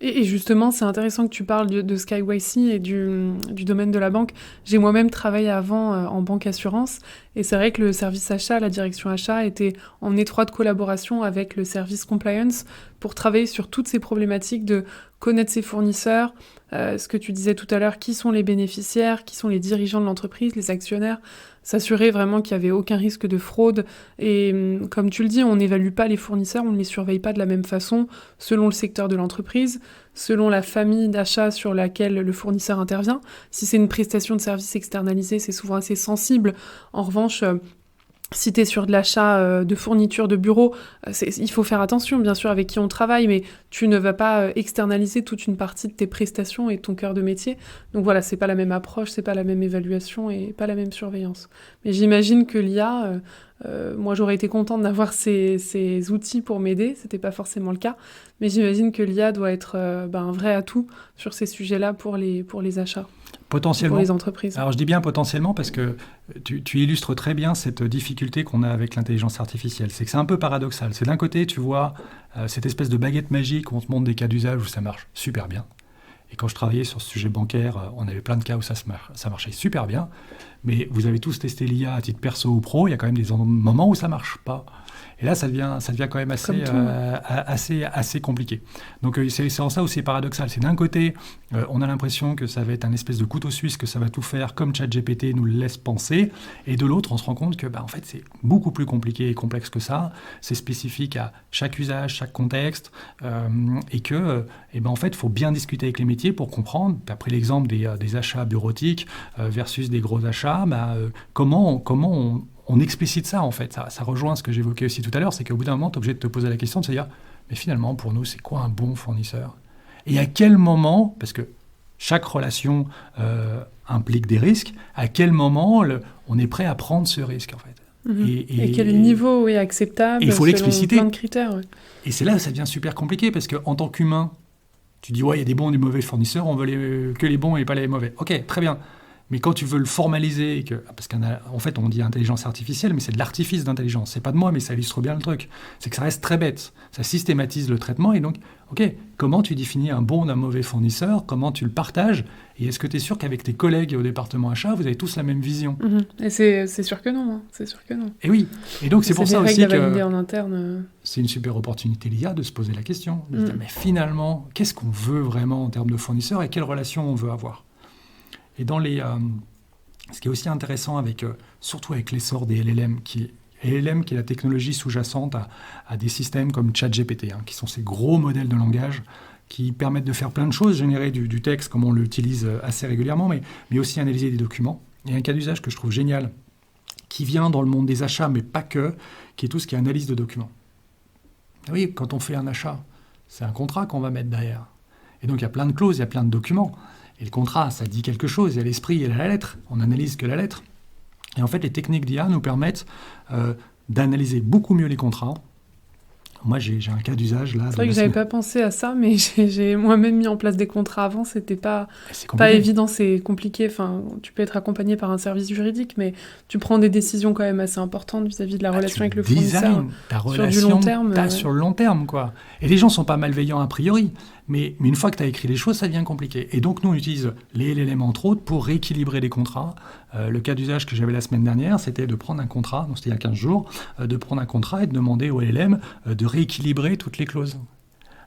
Et justement, c'est intéressant que tu parles de ce KYC et du domaine de la banque. J'ai moi-même travaillé avant en banque assurance, et c'est vrai que le service achat, la direction achat, était en étroite collaboration avec le service compliance pour travailler sur toutes ces problématiques de connaître ses fournisseurs, ce que tu disais tout à l'heure, qui sont les bénéficiaires, qui sont les dirigeants de l'entreprise, les actionnaires, s'assurer vraiment qu'il n'y avait aucun risque de fraude. Et comme tu le dis, on n'évalue pas les fournisseurs, on ne les surveille pas de la même façon selon le secteur de l'entreprise, selon la famille d'achat sur laquelle le fournisseur intervient. Si c'est une prestation de service externalisée, c'est souvent assez sensible. En revanche, si tu es sur de l'achat de fournitures de bureau, il faut faire attention, bien sûr, avec qui on travaille, mais tu ne vas pas externaliser toute une partie de tes prestations et de ton cœur de métier. Donc voilà, c'est pas la même approche, c'est pas la même évaluation et pas la même surveillance. Mais j'imagine que l'IA, moi j'aurais été contente d'avoir ces outils pour m'aider, c'était pas forcément le cas, mais j'imagine que l'IA doit être un vrai atout sur ces sujets-là pour les achats. Potentiellement. Pour les entreprises. Alors je dis bien potentiellement parce que tu illustres très bien cette difficulté qu'on a avec l'intelligence artificielle. C'est que c'est un peu paradoxal. C'est d'un côté, tu vois cette espèce de baguette magique où on te montre des cas d'usage où ça marche super bien. Et quand je travaillais sur ce sujet bancaire, on avait plein de cas où ça marchait super bien. Mais vous avez tous testé l'IA à titre perso ou pro, il y a quand même des moments où ça ne marche pas. Et là, ça devient quand même assez compliqué. Donc, c'est en ça où c'est paradoxal. C'est d'un côté, on a l'impression que ça va être un espèce de couteau suisse, que ça va tout faire comme ChatGPT nous le laisse penser. Et de l'autre, on se rend compte que, en fait, c'est beaucoup plus compliqué et complexe que ça. C'est spécifique à chaque usage, chaque contexte. Et que, en fait, il faut bien discuter avec les métiers pour comprendre. Tu as pris l'exemple des achats bureautiques versus des gros achats. Comment on explicite ça, en fait. Ça rejoint ce que j'évoquais aussi tout à l'heure, c'est qu'au bout d'un moment, tu es obligé de te poser la question de se dire, mais finalement, pour nous, c'est quoi un bon fournisseur ? Et à quel moment, parce que chaque relation implique des risques, à quel moment on est prêt à prendre ce risque, en fait. Et quel niveau est acceptable, il faut l'expliciter. Plein de critères. Ouais. Et c'est là où ça devient super compliqué, parce qu'en tant qu'humain, tu dis, ouais, il y a des bons et des mauvais fournisseurs, on veut que les bons et pas les mauvais. Ok, très bien. Mais quand tu veux le formaliser, parce qu'en fait on dit intelligence artificielle, mais c'est de l'artifice d'intelligence. C'est pas de moi, mais ça illustre bien le truc. C'est que ça reste très bête. Ça systématise le traitement et donc, ok, comment tu définis un bon d'un mauvais fournisseur ? Comment tu le partages ? Et est-ce que tu es sûr qu'avec tes collègues au département achat, vous avez tous la même vision ? Et c'est sûr que non. C'est sûr que non. Et oui. Et donc c'est pour ça aussi que en interne. C'est une super opportunité l'IA de se poser la question. De se dire, mais finalement, qu'est-ce qu'on veut vraiment en termes de fournisseurs et quelle relation on veut avoir ? Et ce qui est aussi intéressant, surtout avec l'essor des LLM, qui est la technologie sous-jacente à des systèmes comme ChatGPT, qui sont ces gros modèles de langage qui permettent de faire plein de choses, générer du texte comme on l'utilise assez régulièrement, mais aussi analyser des documents. Il y a un cas d'usage que je trouve génial, qui vient dans le monde des achats, mais pas que, qui est tout ce qui est analyse de documents. Oui, quand on fait un achat, c'est un contrat qu'on va mettre derrière. Et donc il y a plein de clauses, il y a plein de documents. Et le contrat, ça dit quelque chose, il y a l'esprit, il y a la lettre. On n'analyse que la lettre. Et en fait, les techniques d'IA nous permettent d'analyser beaucoup mieux les contrats, Moi, j'ai un cas d'usage là. C'est vrai que j'avais pas pensé à ça, mais j'ai moi-même mis en place des contrats avant. C'était pas évident, c'est compliqué. Enfin, tu peux être accompagné par un service juridique, mais tu prends des décisions quand même assez importantes vis-à-vis de la relation avec le fournisseur. Ta relation, sur du long terme. Sur le long terme, quoi. Et les gens sont pas malveillants a priori, mais une fois que tu as écrit les choses, ça devient compliqué. Et donc, nous, on utilise les LLM, entre autres, pour rééquilibrer les contrats. Le cas d'usage que j'avais la semaine dernière, c'était de prendre un contrat, donc c'était il y a 15 jours, de prendre un contrat et de demander au LLM de rééquilibrer toutes les clauses.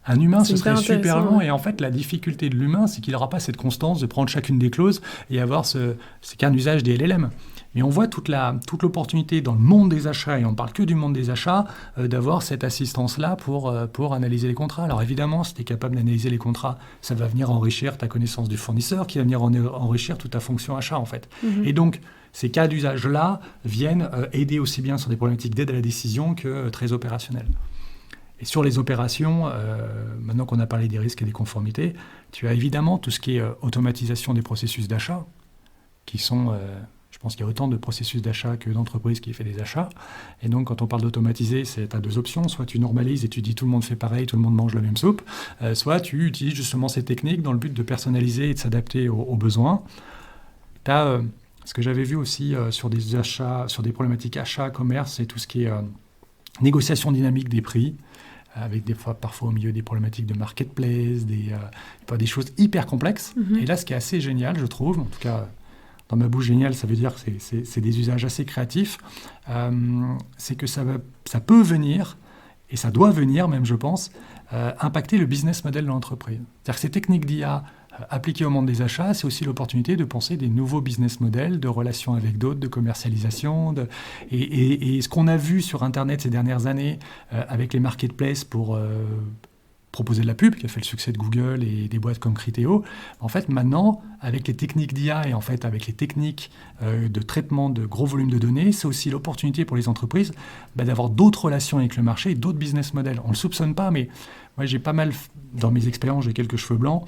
Un humain, ce serait super long, et en fait, la difficulté de l'humain, c'est qu'il n'aura pas cette constance de prendre chacune des clauses et avoir c'est qu'un usage des LLM. Mais on voit toute l'opportunité dans le monde des achats, et on ne parle que du monde des achats, d'avoir cette assistance-là pour analyser les contrats. Alors évidemment, si tu es capable d'analyser les contrats, ça va venir enrichir ta connaissance du fournisseur, qui va venir enrichir toute ta fonction achat, en fait. Et donc, ces cas d'usage-là viennent aider aussi bien sur des problématiques d'aide à la décision que très opérationnelles. Et sur les opérations, maintenant qu'on a parlé des risques et des conformités, tu as évidemment tout ce qui est automatisation des processus d'achat, qui sont, je pense qu'il y a autant de processus d'achat que d'entreprises qui font des achats. Et donc, quand on parle d'automatiser, tu as deux options. Soit tu normalises et tu dis tout le monde fait pareil, tout le monde mange la même soupe. Soit tu utilises justement ces techniques dans le but de personnaliser et de s'adapter aux besoins. Tu as ce que j'avais vu aussi sur des achats, sur des problématiques achats, commerce, c'est tout ce qui est négociation dynamique des prix, avec parfois au milieu des problématiques de marketplace, des choses hyper complexes. Et là, ce qui est assez génial, je trouve, en tout cas, dans ma bouche, génial, ça veut dire que c'est des usages assez créatifs, c'est que ça peut venir, et ça doit venir même, je pense, impacter le business model de l'entreprise. C'est-à-dire que ces techniques d'IA appliquées au monde des achats, c'est aussi l'opportunité de penser des nouveaux business models, de relations avec d'autres, de commercialisation. Et ce qu'on a vu sur Internet ces dernières années avec les marketplaces pour proposer de la pub, qui a fait le succès de Google et des boîtes comme Criteo, en fait, maintenant, avec les techniques d'IA et en fait, avec les techniques de traitement de gros volumes de données, c'est aussi l'opportunité pour les entreprises d'avoir d'autres relations avec le marché et d'autres business models. On ne le soupçonne pas, mais moi, j'ai pas mal, dans mes expériences, j'ai quelques cheveux blancs,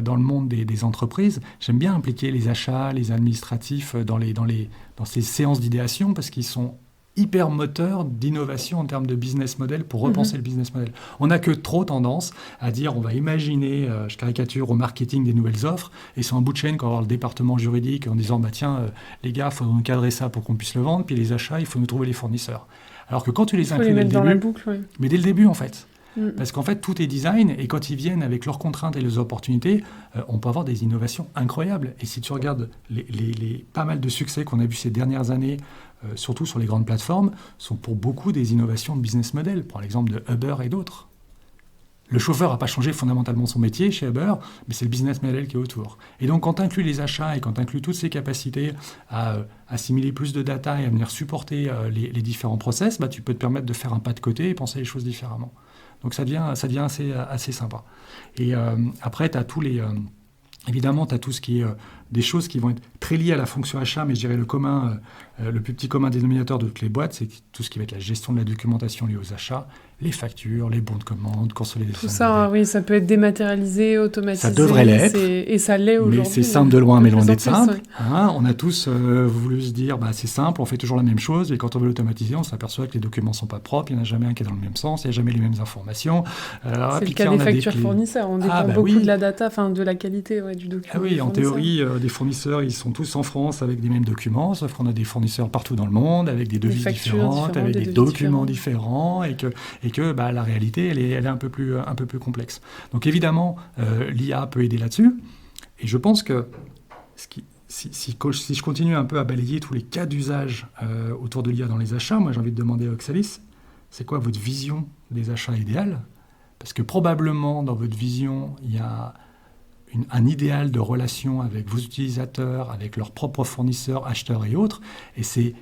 dans le monde des entreprises. J'aime bien impliquer les achats, les administratifs dans ces séances d'idéation parce qu'ils sont hyper moteur d'innovation en termes de business model pour repenser le business model. On n'a que trop tendance à dire on va imaginer, je caricature, au marketing des nouvelles offres, et sur un bout de chaîne qu'on va avoir le département juridique en disant tiens, les gars, il faut nous cadrer ça pour qu'on puisse le vendre, puis les achats, il faut nous trouver les fournisseurs. Alors que quand tu les inclus dès le début, la boucle, ouais. Mais dès le début en fait. Parce qu'en fait, tout est design, et quand ils viennent avec leurs contraintes et les opportunités, on peut avoir des innovations incroyables. Et si tu regardes les pas mal de succès qu'on a vus ces dernières années, surtout sur les grandes plateformes, sont pour beaucoup des innovations de business model. Prends l'exemple de Uber et d'autres. Le chauffeur n'a pas changé fondamentalement son métier chez Uber, mais c'est le business model qui est autour. Et donc, quand tu inclus les achats et quand tu inclus toutes ces capacités à assimiler plus de data et à venir supporter les différents process, tu peux te permettre de faire un pas de côté et penser les choses différemment. Donc ça devient assez sympa. Et après, tu as évidemment, tu as tout ce qui est des choses qui vont être très liées à la fonction achat, mais je dirais le plus petit commun dénominateur de toutes les boîtes, c'est tout ce qui va être la gestion de la documentation liée aux achats, les factures, les bons de commande, consolidation. Tout ça, oui, ça peut être dématérialisé, automatisé. Ça devrait l'être. Et ça l'est aujourd'hui. Mais c'est simple de loin, mais loin d'être simple. Ouais. On a tous voulu se dire, c'est simple, on fait toujours la même chose, et quand on veut l'automatiser, on s'aperçoit que les documents ne sont pas propres, il n'y en a jamais un qui est dans le même sens, il n'y a jamais les mêmes informations. C'est le cas des factures fournisseurs, on dépend beaucoup de la data, de la qualité du document. Ah oui, en théorie, des fournisseurs, ils sont tous en France avec les mêmes documents, sauf qu'on a des fournisseurs partout dans le monde, avec des devises différentes, avec des documents différents, et que la réalité, elle est un peu plus complexe. Donc évidemment, l'IA peut aider là-dessus, et je pense que si je continue un peu à balayer tous les cas d'usage autour de l'IA dans les achats, moi j'ai envie de demander à Oxalis, c'est quoi votre vision des achats idéal? Parce que probablement dans votre vision, il y a un idéal de relation avec vos utilisateurs, avec leurs propres fournisseurs, acheteurs et autres, et ce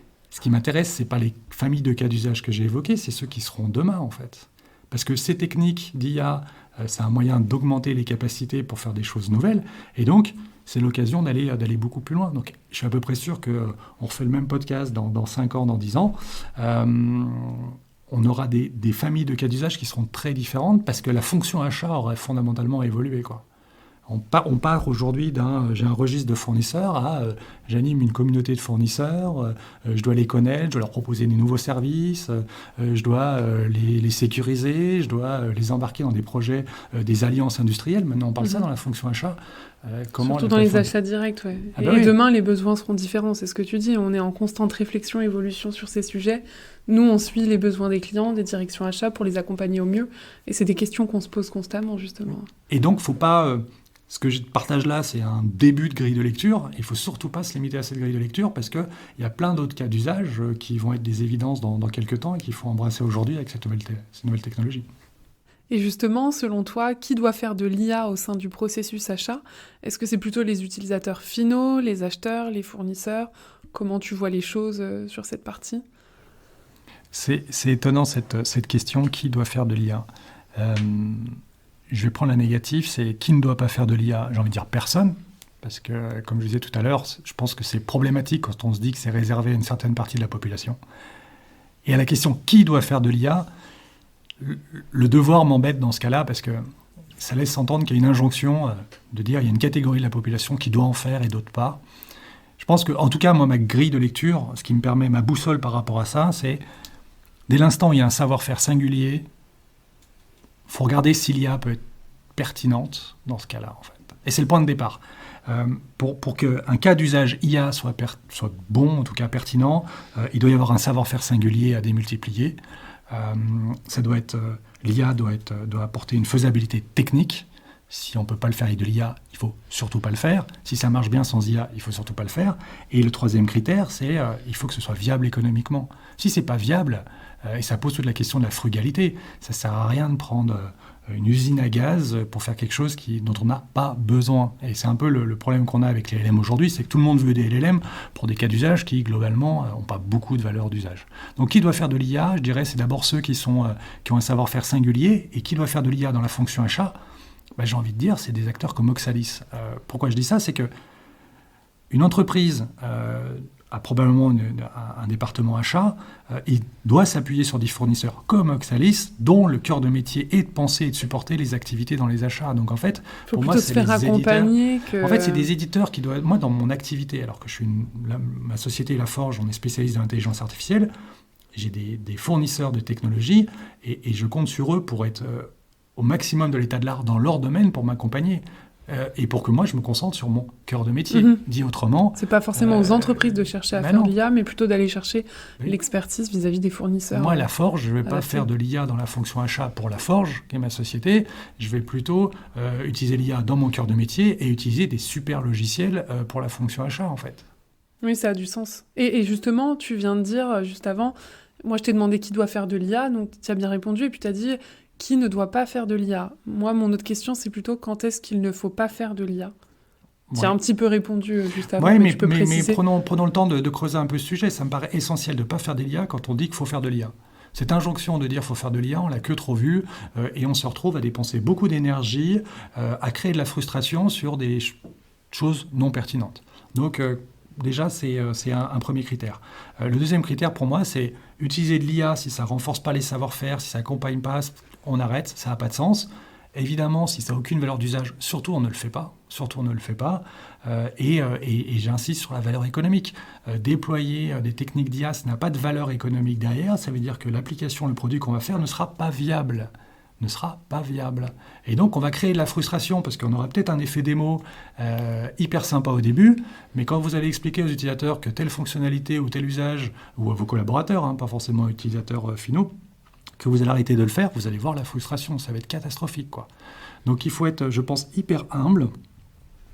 qui m'intéresse, ce n'est pas les familles de cas d'usage que j'ai évoquées, c'est ceux qui seront demain en fait. Parce que ces techniques d'IA, c'est un moyen d'augmenter les capacités pour faire des choses nouvelles. Et donc, c'est l'occasion d'aller beaucoup plus loin. Donc, je suis à peu près sûr qu'on refait le même podcast dans 5 ans, dans 10 ans. On aura des familles de cas d'usage qui seront très différentes parce que la fonction achat aurait fondamentalement évolué, quoi. On part aujourd'hui j'ai un registre de fournisseurs j'anime une communauté de fournisseurs, je dois les connaître, je dois leur proposer des nouveaux services, je dois les sécuriser, je dois les embarquer dans des projets, des alliances industrielles. Maintenant, on parle ça dans la fonction achat. Surtout dans les achats directs, ouais. Et demain, les besoins seront différents, c'est ce que tu dis. On est en constante réflexion, évolution sur ces sujets. Nous, on suit les besoins des clients, des directions achats pour les accompagner au mieux. Et c'est des questions qu'on se pose constamment, justement. Et donc, faut pas... ce que je partage là, c'est un début de grille de lecture. Il ne faut surtout pas se limiter à cette grille de lecture parce qu'il y a plein d'autres cas d'usage qui vont être des évidences dans quelques temps et qu'il faut embrasser aujourd'hui avec ces nouvelles technologies. Et justement, selon toi, qui doit faire de l'IA au sein du processus achat ? Est-ce que c'est plutôt les utilisateurs finaux, les acheteurs, les fournisseurs ? Comment tu vois les choses sur cette partie ? C'est étonnant cette question, qui doit faire de l'IA ? Je vais prendre la négative, c'est qui ne doit pas faire de l'IA ? J'ai envie de dire personne, parce que, comme je disais tout à l'heure, je pense que c'est problématique quand on se dit que c'est réservé à une certaine partie de la population. Et à la question qui doit faire de l'IA, le devoir m'embête dans ce cas-là, parce que ça laisse entendre qu'il y a une injonction de dire qu'il y a une catégorie de la population qui doit en faire et d'autres pas. Je pense que, en tout cas, moi, ma grille de lecture, ce qui me permet, ma boussole par rapport à ça, c'est dès l'instant où il y a un savoir-faire singulier, il faut regarder si l'IA peut être pertinente dans ce cas-là, en fait. Et c'est le point de départ. Pour qu'un cas d'usage IA soit bon, en tout cas pertinent, il doit y avoir un savoir-faire singulier à démultiplier. L'IA doit apporter une faisabilité technique. Si on ne peut pas le faire avec de l'IA, il ne faut surtout pas le faire. Si ça marche bien sans IA, il ne faut surtout pas le faire. Et le troisième critère, c'est il faut que ce soit viable économiquement. Si ce n'est pas viable, et ça pose toute la question de la frugalité, ça ne sert à rien de prendre une usine à gaz pour faire quelque chose dont on n'a pas besoin. Et c'est un peu le problème qu'on a avec les LLM aujourd'hui, c'est que tout le monde veut des LLM pour des cas d'usage qui, globalement, n'ont pas beaucoup de valeur d'usage. Donc, qui doit faire de l'IA ? Je dirais, c'est d'abord ceux qui ont un savoir-faire singulier. Et qui doit faire de l'IA dans la fonction achat ? J'ai envie de dire, c'est des acteurs comme Oxalis. Pourquoi je dis ça ? C'est qu'une entreprise a probablement un département achat, il doit s'appuyer sur des fournisseurs comme Oxalis, dont le cœur de métier est de penser et de supporter les activités dans les achats. Donc en fait, pour moi, c'est les éditeurs. En fait, c'est des éditeurs qui doivent... Moi, dans mon activité, alors que ma société La Forge, on est spécialiste dans l'intelligence artificielle, j'ai des fournisseurs de technologie et je compte sur eux pour être au maximum de l'état de l'art dans leur domaine pour m'accompagner. Et pour que moi, je me concentre sur mon cœur de métier. Dit autrement... C'est pas forcément aux entreprises de chercher à faire de l'IA, mais plutôt d'aller chercher l'expertise vis-à-vis des fournisseurs. Moi, La Forge, je ne vais pas faire de l'IA dans la fonction achat pour La Forge, qui est ma société. Je vais plutôt utiliser l'IA dans mon cœur de métier et utiliser des super logiciels pour la fonction achat, en fait. Oui, ça a du sens. Et justement, tu viens de dire, juste avant, moi, je t'ai demandé qui doit faire de l'IA, donc tu as bien répondu, et puis tu as dit... Qui ne doit pas faire de l'IA ? Moi, mon autre question, c'est plutôt quand est-ce qu'il ne faut pas faire de l'IA ? Tu as un petit peu répondu juste avant, mais tu peux préciser. Mais prenons le temps de creuser un peu ce sujet. Ça me paraît essentiel de ne pas faire de l'IA quand on dit qu'il faut faire de l'IA. Cette injonction de dire qu'il faut faire de l'IA, on l'a que trop vue, et on se retrouve à dépenser beaucoup d'énergie, à créer de la frustration sur des choses non pertinentes. Donc, déjà, c'est un premier critère. Le deuxième critère, pour moi, c'est utiliser de l'IA si ça ne renforce pas les savoir-faire, si ça n'accompagne pas, on arrête, ça n'a pas de sens. Évidemment, si ça n'a aucune valeur d'usage, surtout on ne le fait pas. Et j'insiste sur la valeur économique. Déployer des techniques d'IA, ça n'a pas de valeur économique derrière. Ça veut dire que l'application, le produit qu'on va faire ne sera pas viable. Et donc, on va créer de la frustration parce qu'on aura peut-être un effet démo hyper sympa au début, mais quand vous allez expliquer aux utilisateurs que telle fonctionnalité ou tel usage, ou à vos collaborateurs, pas forcément aux utilisateurs finaux, que vous allez arrêter de le faire, vous allez voir la frustration, ça va être catastrophique, quoi. Donc il faut être, je pense, hyper humble,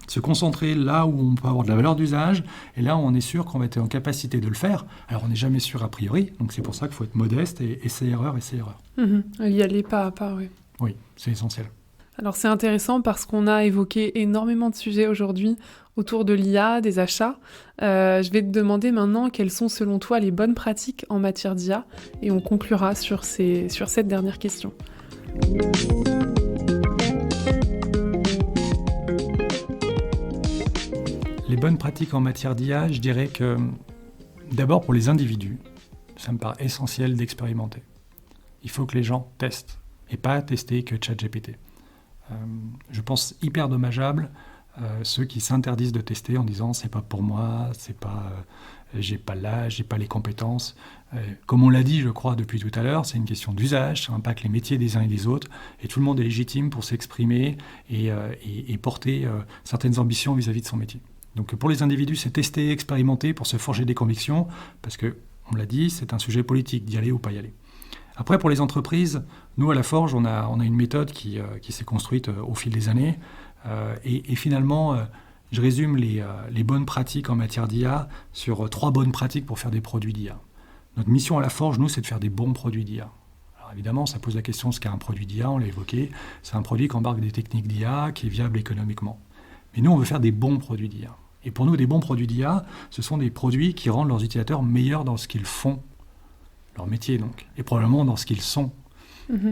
se concentrer là où on peut avoir de la valeur d'usage, et là où on est sûr qu'on va être en capacité de le faire. Alors on n'est jamais sûr a priori, donc c'est pour ça qu'il faut être modeste et essai-erreur. Y aller pas à pas, oui. Oui, c'est essentiel. Alors c'est intéressant parce qu'on a évoqué énormément de sujets aujourd'hui autour de l'IA, des achats. Je vais te demander maintenant quelles sont selon toi les bonnes pratiques en matière d'IA et on conclura sur cette dernière question. Les bonnes pratiques en matière d'IA, je dirais que d'abord pour les individus, ça me paraît essentiel d'expérimenter. Il faut que les gens testent et pas tester que ChatGPT. Je pense hyper dommageable ceux qui s'interdisent de tester en disant c'est pas pour moi, j'ai pas l'âge, j'ai pas les compétences. Comme on l'a dit, je crois, depuis tout à l'heure, c'est une question d'usage, ça impacte les métiers des uns et des autres, et tout le monde est légitime pour s'exprimer et porter certaines ambitions vis-à-vis de son métier. Donc pour les individus, c'est tester, expérimenter pour se forger des convictions, parce que, on l'a dit, c'est un sujet politique, d'y aller ou pas y aller. Après, pour les entreprises, nous, à la Forge, on a une méthode qui s'est construite au fil des années, et finalement, je résume les bonnes pratiques en matière d'IA sur 3 bonnes pratiques pour faire des produits d'IA. Notre mission à la Forge, nous, c'est de faire des bons produits d'IA. Alors évidemment, ça pose la question de ce qu'est un produit d'IA, on l'a évoqué. C'est un produit qui embarque des techniques d'IA, qui est viable économiquement. Mais nous, on veut faire des bons produits d'IA. Et pour nous, des bons produits d'IA, ce sont des produits qui rendent leurs utilisateurs meilleurs dans ce qu'ils font, leur métier donc, et probablement dans ce qu'ils sont.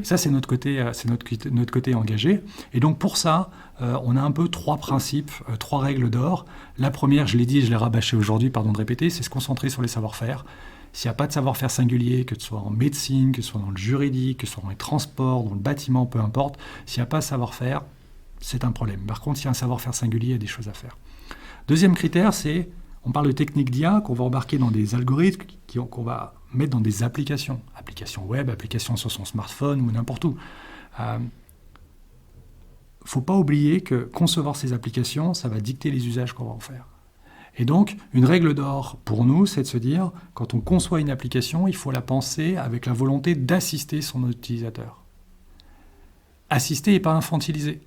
Ça, c'est notre côté engagé. Et donc, pour ça, on a un peu 3 principes, 3 règles d'or. La première, je l'ai dit et je l'ai rabâché aujourd'hui, pardon de répéter, c'est se concentrer sur les savoir-faire. S'il n'y a pas de savoir-faire singulier, que ce soit en médecine, que ce soit dans le juridique, que ce soit dans les transports, dans le bâtiment, peu importe, s'il n'y a pas de savoir-faire, c'est un problème. Par contre, s'il y a un savoir-faire singulier, il y a des choses à faire. Deuxième critère, c'est, on parle de techniques d'IA qu'on va embarquer dans des algorithmes qu'on va mettre dans des applications web, applications sur son smartphone ou n'importe où. Faut pas oublier que concevoir ces applications, ça va dicter les usages qu'on va en faire. Et donc, une règle d'or pour nous, c'est de se dire, quand on conçoit une application, il faut la penser avec la volonté d'assister son utilisateur. Assister et pas infantiliser.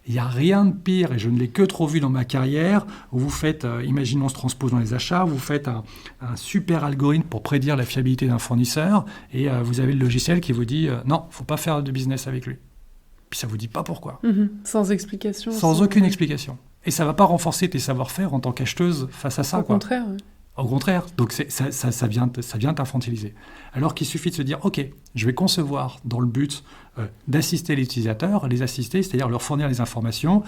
Il n'y a rien de pire, et je ne l'ai que trop vu dans ma carrière, où vous faites, imaginons on se transpose dans les achats, vous faites un super algorithme pour prédire la fiabilité d'un fournisseur, et vous avez le logiciel qui vous dit non, il ne faut pas faire de business avec lui. Puis ça ne vous dit pas pourquoi. Sans explication. Sans aucune explication. Et ça ne va pas renforcer tes savoir-faire en tant qu'acheteuse face à ça. Au contraire. Oui. Au contraire, donc ça vient t'infantiliser. Alors qu'il suffit de se dire, ok, je vais concevoir dans le but d'assister les utilisateurs, les assister, c'est-à-dire leur fournir les informations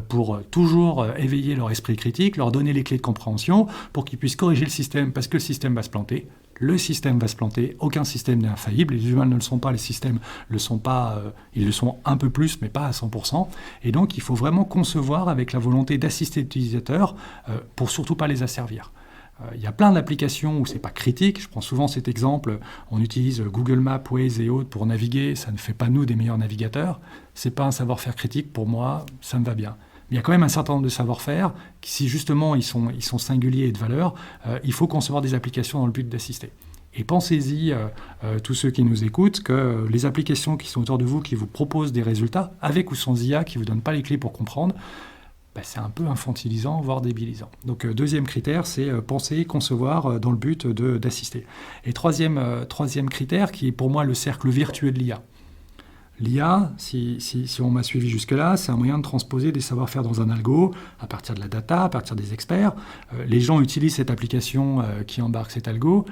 pour toujours éveiller leur esprit critique, leur donner les clés de compréhension pour qu'ils puissent corriger le système parce que le système va se planter. Le système va se planter, aucun système n'est infaillible, les humains ne le sont pas, les systèmes ne le sont pas, ils le sont un peu plus, mais pas à 100%. Et donc, il faut vraiment concevoir avec la volonté d'assister l'utilisateur pour surtout pas les asservir. Il y a plein d'applications où ce n'est pas critique. Je prends souvent cet exemple. On utilise Google Maps, Waze et autres pour naviguer. Ça ne fait pas nous des meilleurs navigateurs. Ce n'est pas un savoir-faire critique. Pour moi, ça me va bien. Mais il y a quand même un certain nombre de savoir-faire qui, si justement ils sont singuliers et de valeur, il faut concevoir des applications dans le but d'assister. Et pensez-y, tous ceux qui nous écoutent, que les applications qui sont autour de vous, qui vous proposent des résultats, avec ou sans IA, qui ne vous donnent pas les clés pour comprendre, c'est un peu infantilisant, voire débilisant. Donc deuxième critère, c'est penser, concevoir dans le but d'assister. Et troisième critère, qui est pour moi le cercle vertueux de l'IA. L'IA, si on m'a suivi jusque-là, c'est un moyen de transposer des savoir-faire dans un algo, à partir de la data, à partir des experts. Les gens utilisent cette application qui embarque cet algo.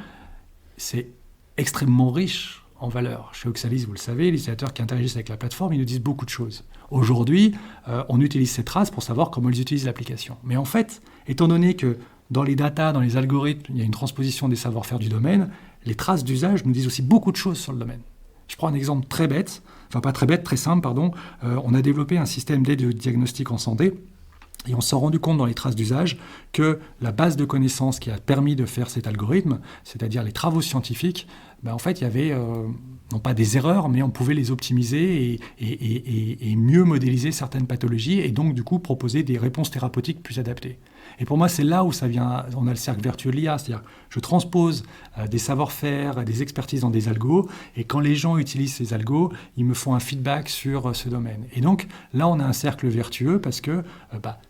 C'est extrêmement riche en valeur. Chez Oxalis, vous le savez, les utilisateurs qui interagissent avec la plateforme, ils nous disent beaucoup de choses. Aujourd'hui, on utilise ces traces pour savoir comment ils utilisent l'application. Mais en fait, étant donné que dans les datas, dans les algorithmes, il y a une transposition des savoir-faire du domaine, les traces d'usage nous disent aussi beaucoup de choses sur le domaine. Je prends un exemple très bête, enfin pas très bête, très simple, pardon. On a développé un système d'aide de diagnostic en santé. Et on s'est rendu compte dans les traces d'usage que la base de connaissances qui a permis de faire cet algorithme, c'est-à-dire les travaux scientifiques, en fait, il y avait, non pas des erreurs, mais on pouvait les optimiser et mieux modéliser certaines pathologies et donc, du coup, proposer des réponses thérapeutiques plus adaptées. Et pour moi, c'est là où ça vient, on a le cercle vertueux de l'IA, c'est-à-dire je transpose des savoir-faire, des expertises dans des algos, et quand les gens utilisent ces algos, ils me font un feedback sur ce domaine. Et donc là, on a un cercle vertueux parce que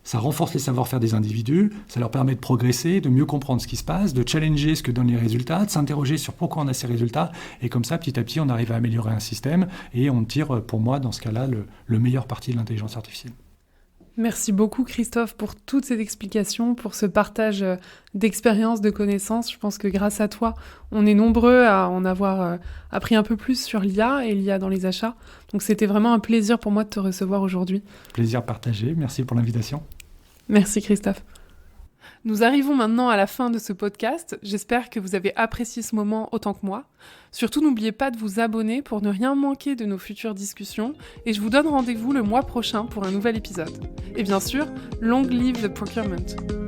ça renforce les savoir-faire des individus, ça leur permet de progresser, de mieux comprendre ce qui se passe, de challenger ce que donnent les résultats, de s'interroger sur pourquoi on a ces résultats, et comme ça, petit à petit, on arrive à améliorer un système, et on tire, pour moi, dans ce cas-là, le meilleur parti de l'intelligence artificielle. Merci beaucoup Christophe pour toutes ces explications, pour ce partage d'expériences, de connaissances. Je pense que grâce à toi, on est nombreux à en avoir appris un peu plus sur l'IA et l'IA dans les achats. Donc c'était vraiment un plaisir pour moi de te recevoir aujourd'hui. Plaisir partagé, merci pour l'invitation. Merci Christophe. Nous arrivons maintenant à la fin de ce podcast. J'espère que vous avez apprécié ce moment autant que moi. Surtout, n'oubliez pas de vous abonner pour ne rien manquer de nos futures discussions. Et je vous donne rendez-vous le mois prochain pour un nouvel épisode. Et bien sûr, long live the procurement!